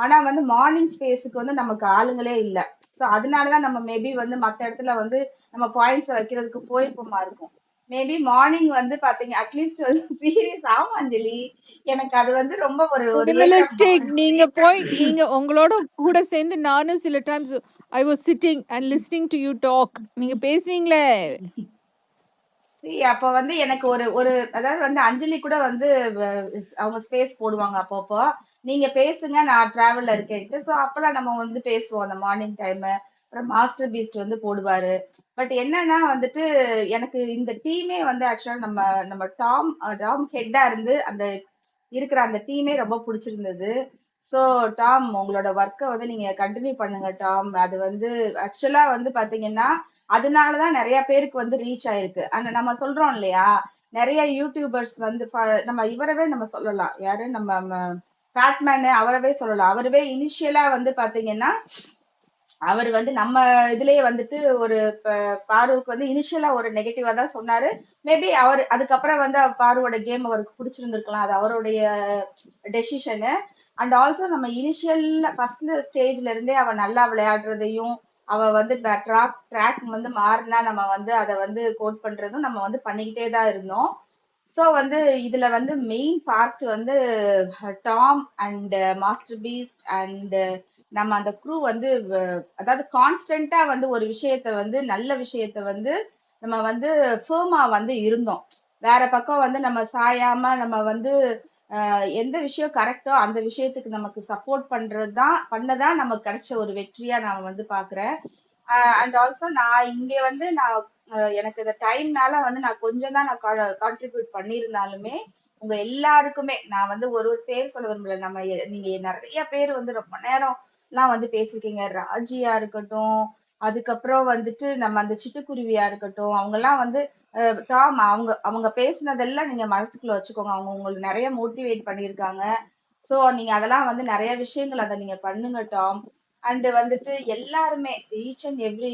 ஆனா வந்து மார்னிங் ஸ்பேஸ்க்கு வந்து நமக்கு ஆளுங்களே இல்ல. சோ அதனாலதான் நம்ம மேபி வந்து மத்த இடத்துல வந்து நம்ம பாயிண்ட்ஸ் வைக்கிறதுக்கு போயிருப்போமா இருக்கும். மேபி மார்னிங் வந்து பாத்தீங்க அட்லீஸ்ட் வந்து சீரியஸ் ஆமா அஞ்சலி. எனக்கு அது வந்து ரொம்ப ஒரு ஒரு ஏக்கம். மினிமலிஸ்டிக் நீங்க உங்களோட கூட சேர்ந்து நானும் சில times I was sitting and listening to you talk. நீங்க பேசுவீங்களே. அப்ப வந்து எனக்கு ஒரு ஒரு அதாவது வந்து அஞ்சலி கூட வந்து அவங்க ஸ்பேஸ் போடுவாங்க அப்பப்போ. நீங்க பேசுங்க நான் டிராவல்ல இருக்கேன்ட்டு. சோ அப்பெல்லாம் நம்ம வந்து பேசுவோம் அந்த மார்னிங் டைம். அப்புறம் மாஸ்டர் பீஸ்ட் வந்து போடுவாரு. பட் என்னன்னா வந்துட்டு எனக்கு இந்த டீமே வந்து ஆக்சுவலா நம்ம நம்ம டாம் ஹெட்டா இருந்து அந்த இருக்கிற அந்த டீமே ரொம்ப பிடிச்சிருந்தது. சோ டாம் உங்களோட ஒர்க்கை வந்து நீங்க கண்டினியூ பண்ணுங்க டாம். அது வந்து ஆக்சுவலா வந்து பாத்தீங்கன்னா அதனாலதான் நிறைய பேருக்கு வந்து ரீச் ஆயிருக்கு. ஆனா நம்ம சொல்றோம் இல்லையா, நிறைய யூடியூபர்ஸ் வந்து நம்ம இவரவே நம்ம சொல்லலாம். யாரு நம்ம ஃபேட்மேன் அவரவே சொல்லலாம். அவரவே இனிஷியலா வந்து பாத்தீங்கன்னா அவர் வந்து நம்ம இதுலயே வந்துட்டு ஒரு பாருவுக்கு வந்து இனிஷியலா ஒரு நெகட்டிவா தான் சொன்னாரு. மேபி அவர் அதுக்கப்புறம் வந்து பாருவோட கேம் அவருக்கு பிடிச்சிருந்திருக்கலாம். அது அவருடைய டெசிஷனு. அண்ட் ஆல்சோ நம்ம இனிஷியல் ஃபர்ஸ்ட் ஸ்டேஜ்ல இருந்தே அவ நல்லா விளையாடுறதையும் அவ வந்து ட்ராக் வந்து மாறினா நம்ம வந்து அதை வந்து கோட் பண்றதும் நம்ம வந்து பண்ணிக்கிட்டே தான் இருந்தோம். சோ வந்து இதுல வந்து மெயின் பார்ட் வந்து Tom and master Beast and நம்ம அந்த க்ரூ வந்து அதாவது கான்ஸ்டன்டா வந்து ஒரு விஷயத்த வந்து நல்ல விஷயத்த வந்து நம்ம வந்து ஃபேமா வந்து இருந்தோம். வேற பக்கம் வந்து நம்ம சாயாம நம்ம வந்து எந்த விஷயம் கரெக்டோ அந்த விஷயத்துக்கு நமக்கு சப்போர்ட் பண்ணதான் நமக்கு கிடைச்ச ஒரு வெற்றியா நான் வந்து பாக்குறேன். அண்ட் ஆல்சோ நான் இங்க வந்து எனக்கு இந்த டைம்னால வந்து நான் கொஞ்சம் தான் நான் கான்ட்ரிபியூட் பண்ணியிருந்தாலுமே உங்க எல்லாருக்குமே நான் வந்து ஒரு ஒரு பேர் சொல்ல விரும்பல. நீங்க நிறைய பேர் வந்து ரொம்ப நேரம் எல்லாம் வந்து பேசிருக்கீங்க. ராஜியா இருக்கட்டும், அதுக்கப்புறம் வந்துட்டு நம்ம அந்த சிட்டுக்குருவியா இருக்கட்டும், அவங்க எல்லாம் வந்து டாம் அவங்க அவங்க பேசுனதெல்லாம் நீங்க மனசுக்குள்ள வச்சுக்கோங்க. அவங்க உங்களுக்கு நிறைய மோட்டிவேட் பண்ணியிருக்காங்க. சோ நீங்க அதெல்லாம் வந்து நிறைய விஷயங்கள் அதை நீங்க பண்ணுங்க டாம். அண்ட் வந்துட்டு எல்லாருமே ஈச் அண்ட் எவ்ரி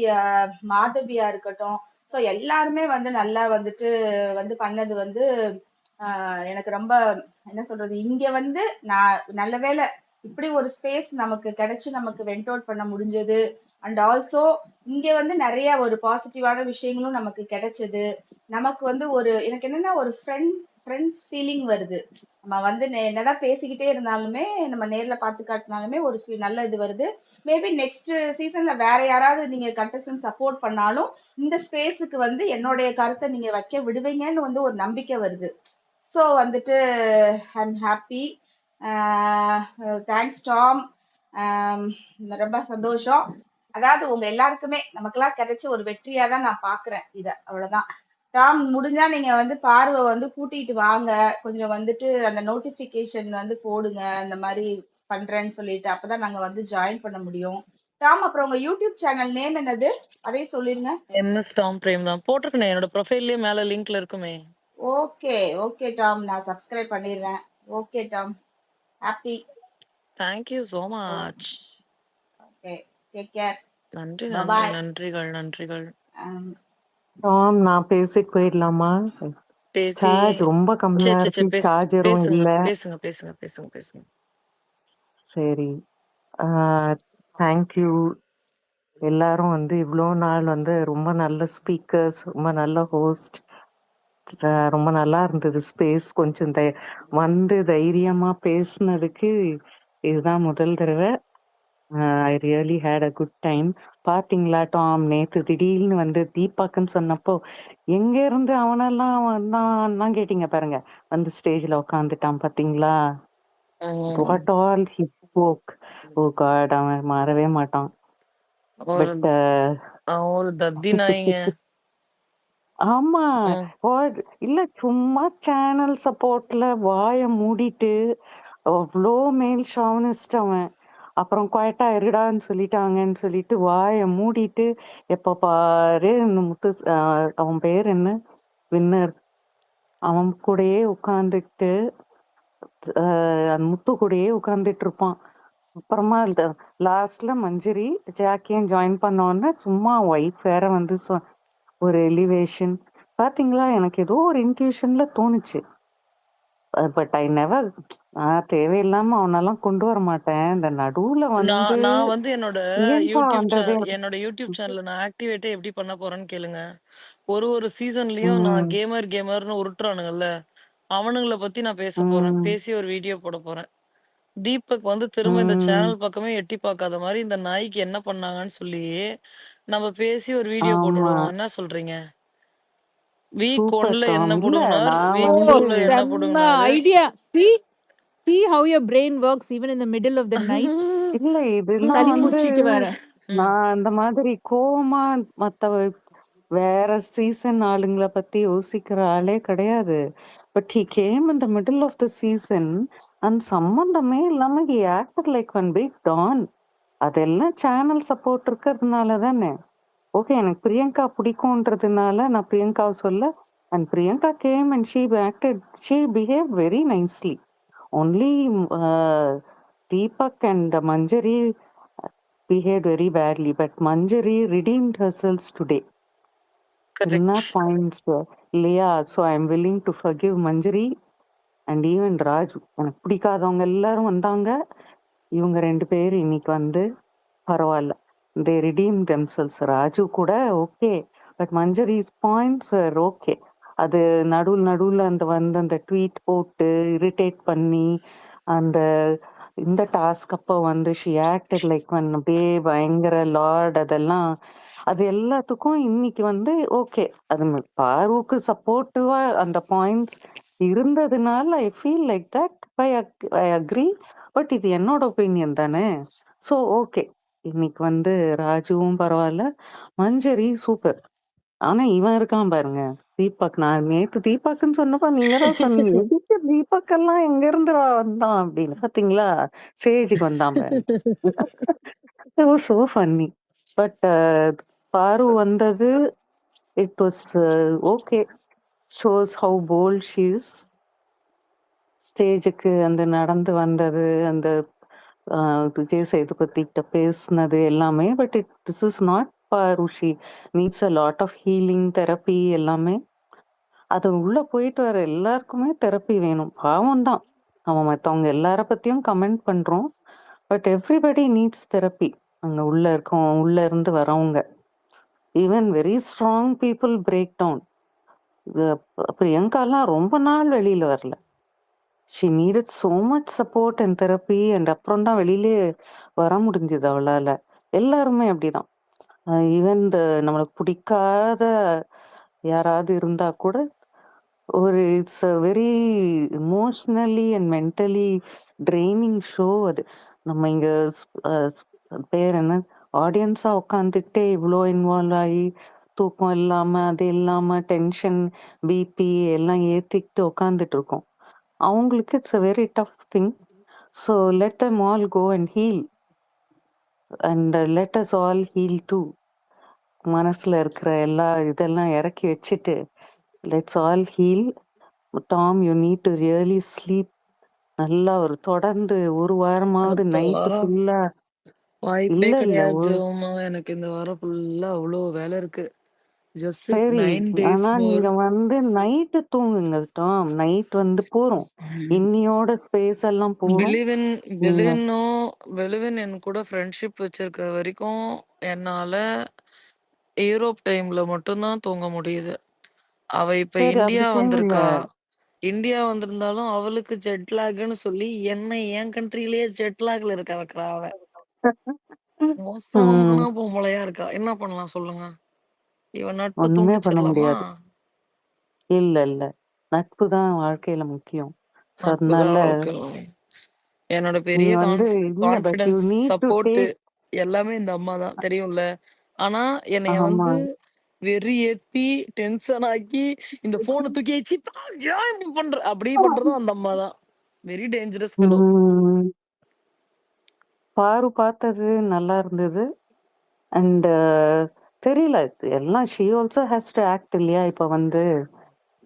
மாதவியா இருக்கட்டும். சோ எல்லாருமே வந்து நல்லா வந்துட்டு வந்து பண்ணது வந்து எனக்கு ரொம்ப என்ன சொல்றது, இங்க வந்து நான் நல்ல வேளை இப்படி ஒரு ஸ்பேஸ் நமக்கு கிடைச்சு நமக்கு வெண்ட் அவுட் பண்ண முடிஞ்சது. அண்ட் ஆல்சோ இங்க வந்து நிறைய ஒரு பாசிட்டிவான விஷயங்களும் நமக்கு கிடைச்சது. நமக்கு வந்து எனக்கு என்னன்னா ஒரு ஃப்ரெண்ட்ஸ் ஃபீலிங் வருது. நம்ம வந்து என்னதான் பேசிக்கிட்டே இருந்தாலுமே நம்ம நேர்ல பார்த்து காட்டினாலுமே ஒரு நல்ல இது வருது. மேபி நெக்ஸ்ட் சீசன்ல வேற யாராவது நீங்க கண்டஸ்டன்ட் சப்போர்ட் பண்ணாலும் இந்த ஸ்பேஸுக்கு வந்து என்னுடைய கருத்தை நீங்க வைக்க விடுவீங்கன்னு வந்து ஒரு நம்பிக்கை வருது. சோ வந்துட்டு ஐம் ஹாப்பி. Thanks Tom. ரொம்ப சந்தோஷம். அதாவது உங்க எல்லாருக்குமே நமக்கெல்லாம் கிடைச்ச ஒரு வெற்றியா தான் நான் பாக்குறேன் இத. அவ்வளவுதான். டாம் முடிஞ்சா நீங்க வந்து பார்வை வந்து கூட்டிட்டு வாங்க. கொஞ்சம் வந்துட்டு அந்த நோட்டிஃபிகேஷன் வந்து போடுங்க. இந்த மாரி பண்றேன்னு சொல்லிட்டு. அப்பதான் நாங்க வந்து ஜாயின் பண்ண முடியும். டாம் அப்புறம் உங்க யூடியூப் சேனல் நேம் என்னது? அதையும் சொல்லிருங்க. என்எஸ் டாம் பிரேம் தான் போட்டிருக்கேன். என்னோட ப்ரொஃபைல்லயே மேல லிங்க்ல இருக்குமே. Okay, okay Tom. நான் சப்ஸ்கிரைப் பண்ணிடுறேன். Okay Tom. Happy. Thank you so oh much. Okay. Take care. நன்றி, பை நன்றி, பாய். நன்றிகள், நன்றிகள். டாம் நான் பேசிட்டு போயிடலாமா? பேசி சார்ஜ் ரொம்ப கம்மியா சரி, சரி, இருக்கு. சரி. சார்ஜரும் பேசுங்க, இல்ல. பேசுங்க, பேசுங்க, பேசுங்க, பேசுங்க. சரி. தேங்க்யூ. எல்லாரும் வந்து இவ்வளோ நாள் வந்து ரொம்ப நல்ல ஸ்பீக்கர்ஸ், ரொம்ப நல்ல ஹோஸ்ட். ரொம்ப நல்லா இருந்தது ஸ்பேஸ். கொஞ்சம் வந்து தைரியமா பேசுனதுக்கு இதுதான் முதல் தடவை. I really hate a good time. பாத்தீங்களா டாம், நேத்து திடீர்னு வந்து தீபாக்குன்னு சொன்னப்போ எங்க இருந்து அவனெல்லாம் வந்தான்லாம் கேட்டீங்க பாருங்க. வந்து ஸ்டேஜ்ல உட்காந்துட்டான் பாத்தீங்களா? ம். What all he spoke. Oh God, அவன் மாறவே மாட்டான். ஒரு பட் ஒரு தத்தி நாய்ங்க. ஆமா. ம். இல்ல சும்மா சேனல் சப்போர்ட்ல வாய மூடிட்டு அவ்ளோ மேல் ஷாவனிஸ்ட் அவன். அப்புறம் குவைட்டா இருடான்னு சொல்லிட்டாங்கன்னு சொல்லிட்டு வாய மூடிட்டு எப்ப பாரு இந்த முத்து அவன் பேர் என்ன, வின்னர், அவன் கூடயே உட்கார்ந்துட்டு அந்த முத்து கூடயே உட்கார்ந்துட்டு இருப்பான். அப்புறமா லாஸ்ட்ல மஞ்சரி ஜாக்கியும் ஜாயின் பண்ணோன்னு சும்மா ஒய்ஃப் வேற வந்து ஒரு எலிவேஷன். பாத்தீங்களா, எனக்கு ஏதோ ஒரு இன்ட்யூஷன்ல தோணுச்சு. பட் ஐ நெவர், தேவையில்லாம அவனெல்லாம் கொண்டு வர மாட்டேன். இந்த நடுவுல வந்து நான் வந்து என்னோட பிரியங்கா வந்ததே யூடியூப் சேனல்ல நான் ஆக்டிவேட்டே எப்படி பண்ண போறேன்னு கேளுங்க. ஒரு சீசன்லயும் நான் கேமர்னு உருட்டுறானுங்கல்ல, அவனுங்கள பத்தி நான் பேச போறேன். பேசி ஒரு வீடியோ போட போறேன். தீபக் வந்து திரும்ப இந்த சேனல் பக்கமே எட்டி பார்க்காத மாதிரி இந்த நாய்க்கு என்ன பண்ணாங்கன்னு சொல்லி நம்ம பேசி ஒரு வீடியோ ஆமா, போட்டுடுவோம். என்ன சொல்றீங்க? வீக் சூப்பர் 1ல டாம். என்ன இல்ல புடுங்கினார், நான் வீக் வந்து 2ல என்ன செம்ம புடுங்கினாரு. Idea. See how your brain works even in the middle of the night. இல்ல இதெல்லாம் சளி வந்து பிடிச்சிட்டு வர. நான் அந்த மாதிரி கோவமா மத்த வேற சீசன் ஆளுங்கள பத்தி யோசிக்கிற ஆளே கிடையாது. But he came in the middle of the season and சம்பந்தமே இல்லாம he acted like one big don. அதெல்லாம் சேனல் சப்போர்ட் இருக்கிறதுனால தானே. ஓகே, எனக்கு பிரியங்கா பிடிக்கும்ன்றதுனால நான் பிரியங்காவை சொல்ல. And Priyanka came and she behave very nicely. Only Deepak and Manjari behaved very badly, but Manjari redeemed herself today. Enough correct. points, Leah. So I'm willing to forgive Manjari and even Raju. எனக்கு பிடிக்காதவங்க எல்லாரும் வந்தாங்க. இவங்க 2 பேர் இன்னைக்கு வந்து பரவாயில்ல. They redeemed themselves. Raju கூட ஓகே, பட் மஞ்சரி's பாயிண்ட்ஸ் were ஓகே. அது நடுவுல அந்த ட்வீட் போட்டு இரிட்டேட் பண்ணி அந்த இந்த டாஸ்க் அப்போ வந்து ஷி ஆக்டட் லைக் ஒன் அப்படியே பயங்கர லார்ட். அதெல்லாம் அது எல்லாத்துக்கும் இன்னைக்கு வந்து ஓகே. அது பாருவுக்கு சப்போர்ட்டிவா அந்த பாயிண்ட்ஸ் இருந்ததுனால I feel like that. I agree. But இது என்னோட ஒப்பீனியன் தானே. ஸோ ஓகே, இன்னைக்கு வந்து ராஜுவும் பரவாயில்ல, மஞ்சரி சூப்பர். ஆனா இவன் இருக்கான் பாருங்க, தீபக். நான் நேத்து தீபக்ன்னு சொன்னப்ப நீங்க தான் சொன்னீங்க, எதுக்கு தீபக் எல்லாம் எங்க இருந்து வந்தான் அப்படின்னு. பாத்தீங்களா, ஸ்டேஜுக்கு வந்தான் பாருங்க. So funny. பட் பாரு வந்தது, it was okay. Shows how bold she is. ஸ்டேஜுக்கு அந்த நடந்து வந்தது, அந்த விஜய் சேதுபதி கிட்ட பேசினது எல்லாமே. பட் திஸ் இஸ் நாட் பாரு. She needs a lot of healing therapy எல்லாமே. அது உள்ள போயிட்டு வர எல்லாருக்குமே தெரப்பி வேணும். பாவம் தான், அவன் மற்றவங்க எல்லார பத்தியும் கமெண்ட் பண்றோம். But everybody needs therapy. அங்க உள்ள இருந்து வரவங்க, even very strong people break down. பிரியங்காலாம் ரொம்ப நாள் வெளியில வரல. She needed so much support and therapy. And அப்புறம் தான் வெளியிலே வர முடிஞ்சது அவளால. எல்லாருமே அப்படிதான். ஈவன் நம்மளுக்கு பிடிக்காத யாராவது இருந்தா கூட ஒரு it's a very emotionally and mentally training show அது. நம்ம இங்க பேர் என்ன, ஆடியன்ஸா உட்காந்துக்கிட்டே இவ்வளோ இன்வால்வ் ஆகி தூக்கம் இல்லாம, அது இல்லாம டென்ஷன், பிபி எல்லாம் ஏத்திக்கிட்டு உட்காந்துட்டு இருக்கோம். அவங்களுக்கு it's a very tough thing. So let them all go and heal and let us all heal too. மனசுல இருக்கிற எல்லா இதெல்லாம் இறக்கி வச்சுட்டு let's all heal. Tom, you need to really sleep. நல்லா ஒரு தொடர்ந்து 1 வாரமாவது அடுத்த நைட்டு வாரம் ஃபுல்லா வாய்ப்பே இல்ல, இல்ல. கிடையாது உமா. எனக்கு இந்த வாரம் ஃபுல்லா அவ்வளோ வேலை இருக்கு. ஜஸ்ட் சரி. 9 days ஆனா more. நீங்க நைட்டு தூங்குங்க டாம். நைட் போறோம். இன்னியோட ஸ்பேஸ் எல்லாம் போறோம். பிலிவன் நீங்க பிலிவன் என் கூட ஃப்ரெண்ட்ஷிப் வச்சிருக்க வரைக்கும் என்னால யூரோப் டைம்ல மட்டும்தான் தூங்க முடியுது. அவ இப்ப சரி இந்தியா அப்படி தூங்குங்க. வந்திருக்கா. இந்தியா வந்திருந்தாலும் அவளுக்கு ஜெட் லாக்ன்னு சொல்லி என்னை என் கண்ட்ரிலேயே ஜெட் லாக்ல இருக்க வைக்கிறா அவ. மோசமான பொம்பளையா இருக்கா. என்ன பண்ணலாம் சொல்லுங்க? இவன் நட்பு ஒண்ணுமே பண்ண துண்டிச்சிடலாமா? முடியாது. இல்ல, இல்ல. நட்பு தான் வாழ்க்கையில முக்கியம். ஸோ நட்பு தான் அதனால வாழ்க்கை. என்னோட நீ பெரிய இல்ல but you confidence, need to support take. எல்லாமே இந்த அம்மா தான் தெரியும்ல. ஆனா என்னைய ஆமா. வெறி ஏத்தி டென்ஷன் ஆக்கி இந்த போனை தூக்கி வச்சு ஏன் இப்படி பண்ற அப்படி பண்றதும் அந்த அம்மா தான். Very dangerous fellow. ம். பாரு பார்த்தது நல்லா இருந்தது. அண்ட் தெரியல எல்லாம் she also has to act இல்லையா? இப்ப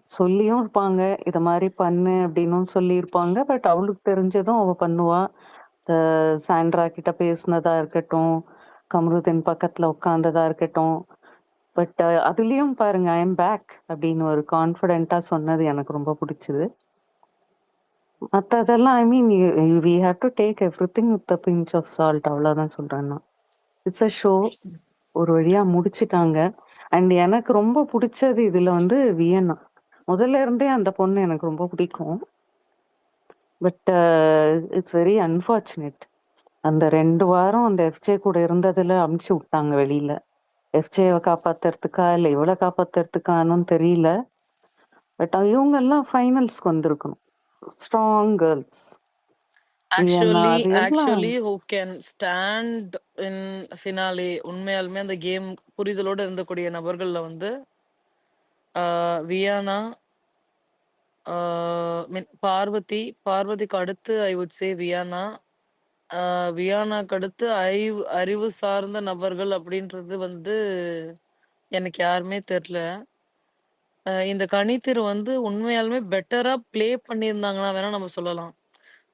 சொல்லியும் இருப்பாங்க, இத மாரி பண்ணு அப்படின்னும் சொல்லியிருப்பாங்க. பட் அவளுக்கு தெரிஞ்சதும் அவ பண்ணுவா. சாண்ட்ரா கிட்ட பேசினதா இருக்கட்டும், கம்ருதீன் பக்கத்துல உட்கார்ந்ததா இருக்கட்டும். பட் அதுலயும் பாருங்க, ஐ எம் பேக் அப்படின்னு ஒரு கான்ஃபிடென்ட்டா சொன்னது எனக்கு ரொம்ப பிடிச்சது. மத்ததெல்லாம் I mean we have to take everything with a pinch of salt. அவ்வளவுதான் சொல்றேன் நான். It's a show. ஒரு வழியா முடிச்சுட்டாங்க. அண்ட் எனக்கு ரொம்ப பிடிச்சது இதுல வியன்னா. முதல்ல இருந்தே அந்த பொண்ணு எனக்கு ரொம்ப பிடிக்கும். But it's very unfortunate. அந்த 2 வாரம் அந்த எஃப்ஜே கூட இருந்ததுல அமுச்சு விட்டாங்க வெளியில. எஃப்ஜேவை காப்பாத்துறதுக்கா இல்ல இவளை காப்பாத்துறதுக்கானும் தெரியல. பட் இவங்க எல்லாம் ஃபைனல்ஸ்க்கு வந்திருக்கணும். Strong girls. வியன்னா அது எல்லாம் actually who can stand in finale உண்மையாலுமே அந்த கேம் புரிதலோட இருந்தக்கூடிய நபர்கள்ல வியானா, பார்வதிக்கு அடுத்து ஐ வுட் சே வியானா. வியானாக்கு அடுத்து அறிவு சார்ந்த நபர்கள் அப்படின்றது எனக்கு யாருமே தெரியல. இந்த கனித்திரு உண்மையாலுமே பெட்டரா ப்ளே பண்ணியிருந்தாங்கன்னா வேணா நம்ம சொல்லலாம்.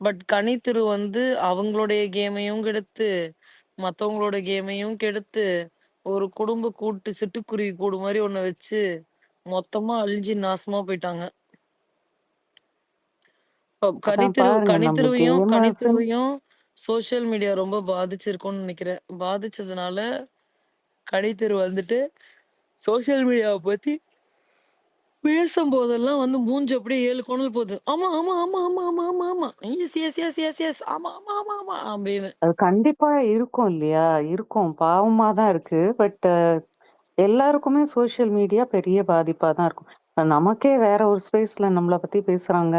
பட் கனித்திரு அவங்களுடைய கேமையும் கெடுத்து, மத்தவங்களோட கேமையும் கெடுத்து, ஒரு குடும்ப கூட்டு சிட்டுக்குருவி கூடு மாரி ஒண்ண வச்சு, மொத்தமா அழிஞ்சு நாசமா போயிட்டாங்க. அதான் பாருங்க நம்ம கேமர்ஸ் கனித்திருவையும் சோசியல் மீடியா ரொம்ப பாதிச்சிருக்கும்னு நினைக்கிறேன். பாதிச்சதுனால கனித்திரு சோசியல் மீடியாவை பத்தி பேசும்போதெல்லாம் மூஞ்சி அப்படியே 7 கோணல் போகுது. ஆமா, ஆமா, ஆமா, ஆமா, ஆமா, ஆமா, ஆமா. Yes, yes, yes, yes, yes. ஆமா, ஆமா, ஆமா, ஆமா அப்படின்னு. அது கண்டிப்பா இருக்கும் இல்லையா? இருக்கும். பாவமா தான் இருக்கு. பட் எல்லாருக்குமே சோசியல் மீடியா பெரிய பாதிப்பா தான் இருக்கும். இப்ப நமக்கே வேற ஒரு ஸ்பேஸ்ல நம்மள பத்தி பேசுறாங்க,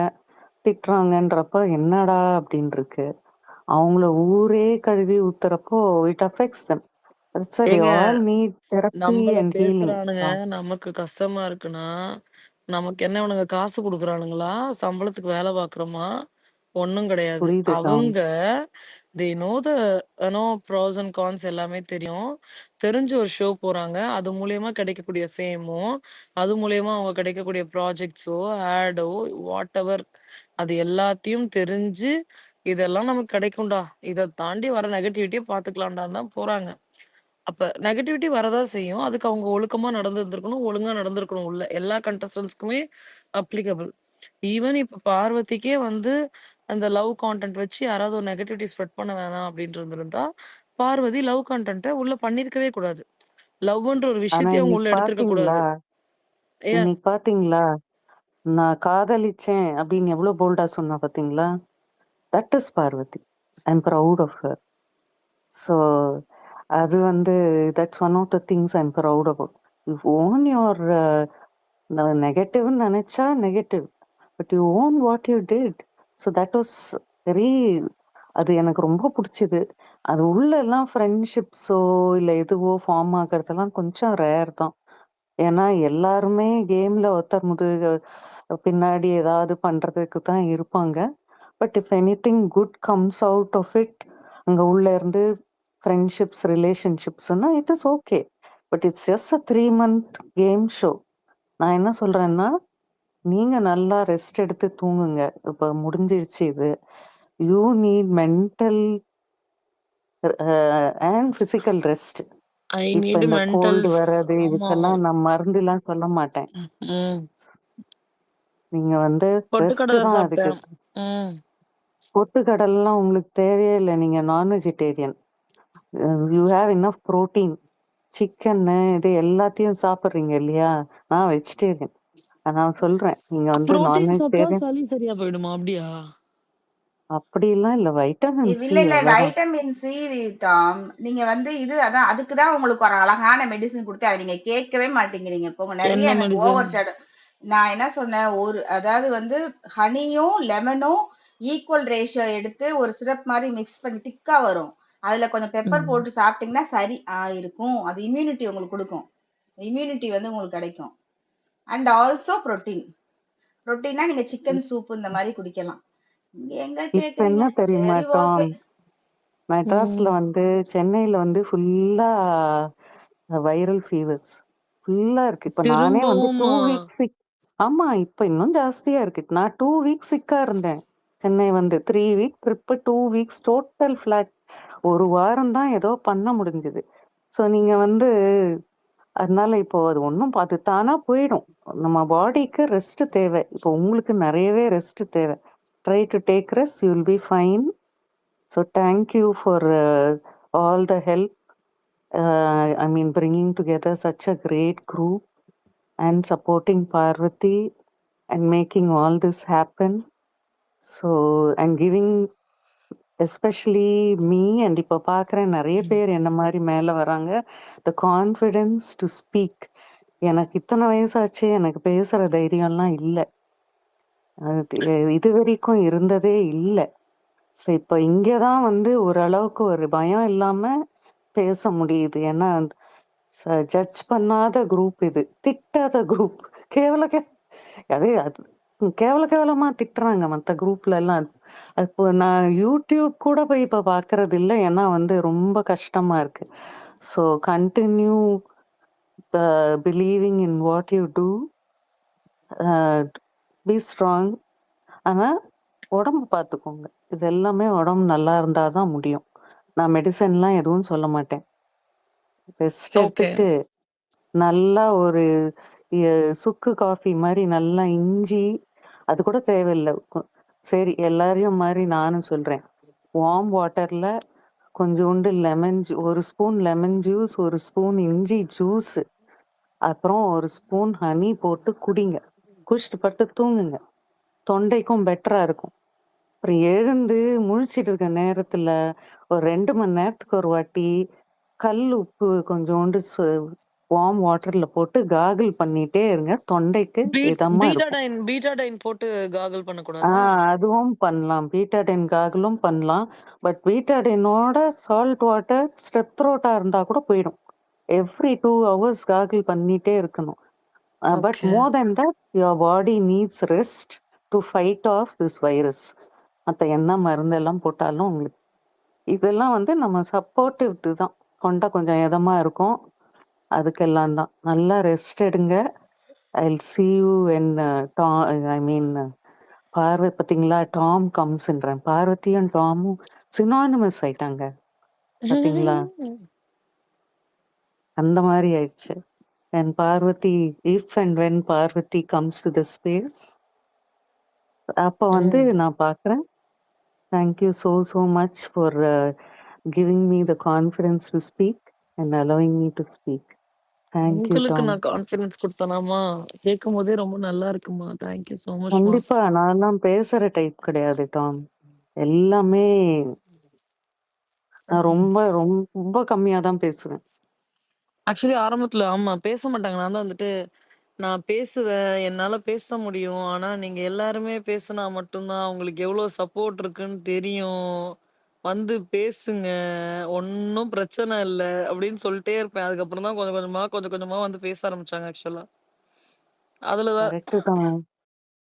திட்டுறாங்கன்றப்ப என்னடா அப்படின்னு இருக்கு. அவங்கள ஊரே கழுவி ஊத்துறப்போ it affects them. That's why they ஏங்க ஆல் நீட் தெரப்பி நம்மள அண்ட் ஹீலிங். பேசுறானுங்க, நமக்கு கஷ்டமா இருக்குன்னா, நமக்கு என்ன இவனுங்க காசு குடுக்குறானுங்களா? சம்பளத்துக்கு வேலை பார்க்குறோமா? ஒண்ணும் கிடையாது. புரியுது டாம். அவங்க they know the pros and cons எல்லாமே தெரியும். தெரிஞ்சு ஒரு ஷோ போறாங்க. அது மூலியமா கிடைக்கக்கூடிய ஃபேமும், அது மூலியமா அவங்க கிடைக்கக்கூடிய ப்ராஜெக்ட்ஸோ, ஆடோ வாட்டெவர் அது எல்லாத்தையும் தெரிஞ்சு, இதெல்லாம் நமக்கு கிடைக்கும்டா. இத தாண்டி வர நெகட்டிவிட்டிய பார்த்துக்கலாம்டான்னு தான் போறாங்க. அப்ப நெகட்டிவிட்டி வரதான் செய்யும். அதுக்கு அவங்க ஒழுக்கமா நடந்திருந்திருக்கணும். ஒழுங்கா நடந்திருக்கணும் உள்ள. எல்லா கண்டஸ்டன்ட்ஸ்க்குமே அப்ளிகபிள். ஈவன் இப்ப பார்வதிக்கே அந்த லவ் கான்டென்ட் வச்சு யாராவது ஒரு நெகட்டிவிட்டி ஸ்ப்ரெட் பண்ண வேணாம் அப்டின்ட்டு இருந்திருந்தா, பார்வதி லவ் கான்டென்ட்ட உள்ள பண்ணியிருக்கவே கூடாது. லவ்ன்ற ஒரு ஆனா விஷயத்தையே அவங்க இன்னைக்கு உள்ள எடுத்திருக்க பாத்தீங்களா? கூடாது. ஏன் இன்னைக்கு பாத்தீங்களா? நான் காதலிச்சேன் அப்படின்னு எவ்வளவு போல்டா சொன்னா பாத்தீங்களா? That is Parvathi. I am proud of her. So அது that's one of the things I am proud about. You own your நெகட்டிவ்னு நினைச்சா negative, but you own what you did. So that was very, அது எனக்கு ரொம்ப பிடிச்சது. அது உள்ள எல்லாம் ஃப்ரெண்ட்ஷிப்ஸோ இல்லை எதுவோ ஃபார்ம் ஆகிறதெல்லாம் கொஞ்சம் ரேர் தான். ஏன்னா எல்லாருமே கேம்ல ஒருத்தர் பின்னாடி ஏதாவது பண்றதுக்கு தான் இருப்பாங்க. But if anything good comes out of it, அங்க உள்ள இருந்து ஃப்ரெண்ட்ஷிப்ஸ், ரிலேஷன்ஷிப்ஸ்ன்னா it is okay. But it's just a 3 month game show. நான் என்ன சொல்றேன்னா, நீங்க நல்லா ரெஸ்ட் எடுத்து தூங்குங்க. இப்ப முடிஞ்சிருச்சு இது. You need mental and physical rest. I இப்ப நீட் இந்த மென்டல் கோல்டு வர்றது ஆமா. இதுக்கெல்லாம் நான் மருந்துலாம் சொல்ல மாட்டேன். ம். நீங்க வந்து ரெஸ்ட் பொட்டுக்கடலை தான் அதுக்கு. சாப்பிட்டேன். ம். பொட்டுக்கடலைலாம் உங்களுக்கு தேவையே இல்ல. நீங்க நான் vegetarian. You have enough protein. சிக்கன்னு இது எல்லாத்தையும் சாப்பிடுறீங்க இல்லையா? நான் வெஜிடேரியன். நான் சொல்றேன். நீங்க வந்து நான் புரோட்டீன் சாப்பிட்டா வெஜிடேரியன் சளி சரியா போயிடுமா? அப்படியா? அப்படிலாம் இல்ல. வைட்டமின் சி இல்ல அவ்வளவுதான். Vitamin C Tom. நீங்க வந்து இது அதான் அதுக்கு தான் உங்களுக்கு ஒரு அழகான மெடிசின் கொடுத்து அதை நீங்க கேட்கவே மாட்டேங்கிறீங்க. போங்க நிறைய என்ன எனக்கு மெடிசன்? Over shadow. நான் என்ன சொன்னேன், அதாவது வந்து ஹனியும் லெமனும் ஈக்குவல் ரேஷியோ எடுத்து ஒரு சிரப் மாதிரி மிக்ஸ் பண்ணி திக்கா வரும். அதுல கொஞ்சம் பெப்பர் போட்டு சாப்பிட்டீங்கன்னா சரி இருக்கும். அது இம்யூனிட்டி உங்களுக்கு கொடுக்கும். இம்யூனிட்டி வந்து உங்களுக்கு கிடைக்கும். And also protein. புரோட்டீனா நீங்க சிக்கன் சூப் இந்த மாதிரி குடிக்கலாம். இங்க எங்க இப்ப கேக்குறீங்க? என்ன தெரியுமா சரி, ஓகே. டாம்? மெட்ராஸ்ல வந்து சென்னையில வந்து ஃபுல்லா வைரல் ஃபீவர்ஸ் ஃபுல்லா இருக்கு. இப்ப நானே வந்து 2 திரும்பவுமா? Weeks sick. ஆமா, இப்ப இன்னும் ஜாஸ்தியா இருக்கு. நான் 2 வீக்ஸ் சிக்கா இருந்தேன். சென்னை வந்து 3 week trip, 2 weeks total flat. ஒரு வாரம் தான் ஏதோ பண்ண முடிஞ்சது. ஸோ நீங்க வந்து அதனால இப்போ அது ஒண்ணும் அது தானா போயிடும். நம்ம பாடிக்கு ரெஸ்ட் தேவை. இப்போ உங்களுக்கு நிறையவே ரெஸ்ட் தேவை. Try to take rest, you will be fine. So thank you for all the help. I mean, bringing together such a great group and supporting Parvati and making all this happen. So, and giving especially me and இப்போ பார்க்குறேன் நிறைய பேர் என்ன மாதிரி மேலே வராங்க. The confidence to speak. எனக்கு இத்தனை வயசாச்சு, எனக்கு பேசுற தைரியம்லாம் இல்லை. இது வரைக்கும் இருந்ததே இல்லை. ஸோ இப்போ இங்கே தான் வந்து ஓரளவுக்கு ஒரு பயம் இல்லாம பேச முடியுது. ஏன்னா ஜட்ஜ் பண்ணாத குரூப் இது, திட்டாத குரூப். கேவல அதே அது கேவலமா திட்டுறாங்க மற்ற குரூப்ல எல்லாம். இப்போ நான் யூடியூப் கூட போய் இப்ப பாக்குறது இல்லை. ஏன்னா வந்து ரொம்ப கஷ்டமா இருக்கு. So continue believing in what you do. Be strong. ஆனா உடம்பு பார்த்துக்கோங்க. இது எல்லாமே உடம்பு நல்லா இருந்தாதான் முடியும். நான் மெடிசன்லாம் எதுவும் சொல்ல மாட்டேன். Rest okay. எடுத்துட்டு நல்லா ஒரு சுக்கு காஃபி மாதிரி நல்லா இஞ்சி, அது கூட தேவையில்லை. சரி, எல்லாரையும் மாதிரி நானும் சொல்றேன். வார்ம் வாட்டர்ல கொஞ்சோண்டு லெமன், ஒரு ஸ்பூன் லெமன் ஜூஸ், ஒரு ஸ்பூன் இஞ்சி ஜூஸ், அப்புறம் ஒரு ஸ்பூன் ஹனி போட்டு குடிங்க. குடிச்சிட்டு படுத்து தூங்குங்க. தொண்டைக்கும் பெட்டரா இருக்கும். அப்புறம் எழுந்து முழிச்சிட்டு இருக்க நேரத்துல ஒரு 2 மணி நேரத்துக்கு ஒரு வாட்டி கல் உப்பு கொஞ்சோண்டு வார்ம் வாட்டர்ல போட்டு காகிள் பண்ணிட்டே இருங்க. தொண்டைக்கு இதமா இருக்கும். பீட்டாடைன் போட்டு காகல் பண்ணக்கூடாதா? அதுவும் பண்ணலாம். பீட்டாடைன் காகிளும் பண்ணலாம். பட் பீட்டாடைனோட சால்ட் வாட்டர் ஸ்டெப் த்ரோட்டா இருந்தா கூட போயிடும். எவ்ரி 2 hours காகிள் பண்ணிட்டே இருக்கணும். But okay. More then that your body needs rest to fight off this virus. மற்ற என்ன மருந்தெல்லாம் போட்டாலும் உங்களுக்கு இதெல்லாம் வந்து நம்ம சப்போர்ட்டிவ் தான். தொண்டை கொஞ்சம் இதமா இருக்கும். அதுக்கெல்லாம் தான். நல்லா ரெஸ்ட் எடுங்க. I'll see you when Parvati பார்த்தீங்களா, டாம் கம்ஸ்ன்றேன். பார்வதியும் டாமும் சினானிமஸ் ஆயிட்டாங்க பார்த்தீங்களா? அந்த மாதிரி ஆயிடுச்சு. And Parvati, if and when Parvati comes to the space, அப்ப வந்து நான் பார்க்குறேன். Thank you so much for giving me the confidence to speak and allowing me to speak. Thank you, உங்களுக்கு Tom. நான் கான்ஃபிடன்ஸ் கொடுத்தனாமா? கேட்கும் போதே ரொம்ப நல்லா இருக்குமா. தேங்க்யூ ஸோ மச்மா. கண்டிப்பா நான்லாம் பேசுற டைப் கிடையாது டாம். எல்லாமே நான் ரொம்ப கம்மியா தான் பேசுவேன். ஆக்சுவலி ஆரம்பத்துல ஆமா பேச மாட்டாங்க. நான் தான் வந்துட்டு நான் பேசுவேன். என்னால பேச முடியும். ஆனா நீங்க எல்லாருமே பேசுனா மட்டும் தான் உங்களுக்கு எவ்வளோ சப்போர்ட் இருக்குன்னு தெரியும். வந்து பேசுங்க. ஒண்ணும் பிரச்சனை இல்ல அப்படின்னு சொல்லிட்டே இருப்பேன். அதுக்கப்புறம் தான் கொஞ்சம் கொஞ்சமா வந்து பேச ஆரம்பிச்சாங்க ஆக்சுவலா. அதுல தான் கரெக்ட்டு தான்.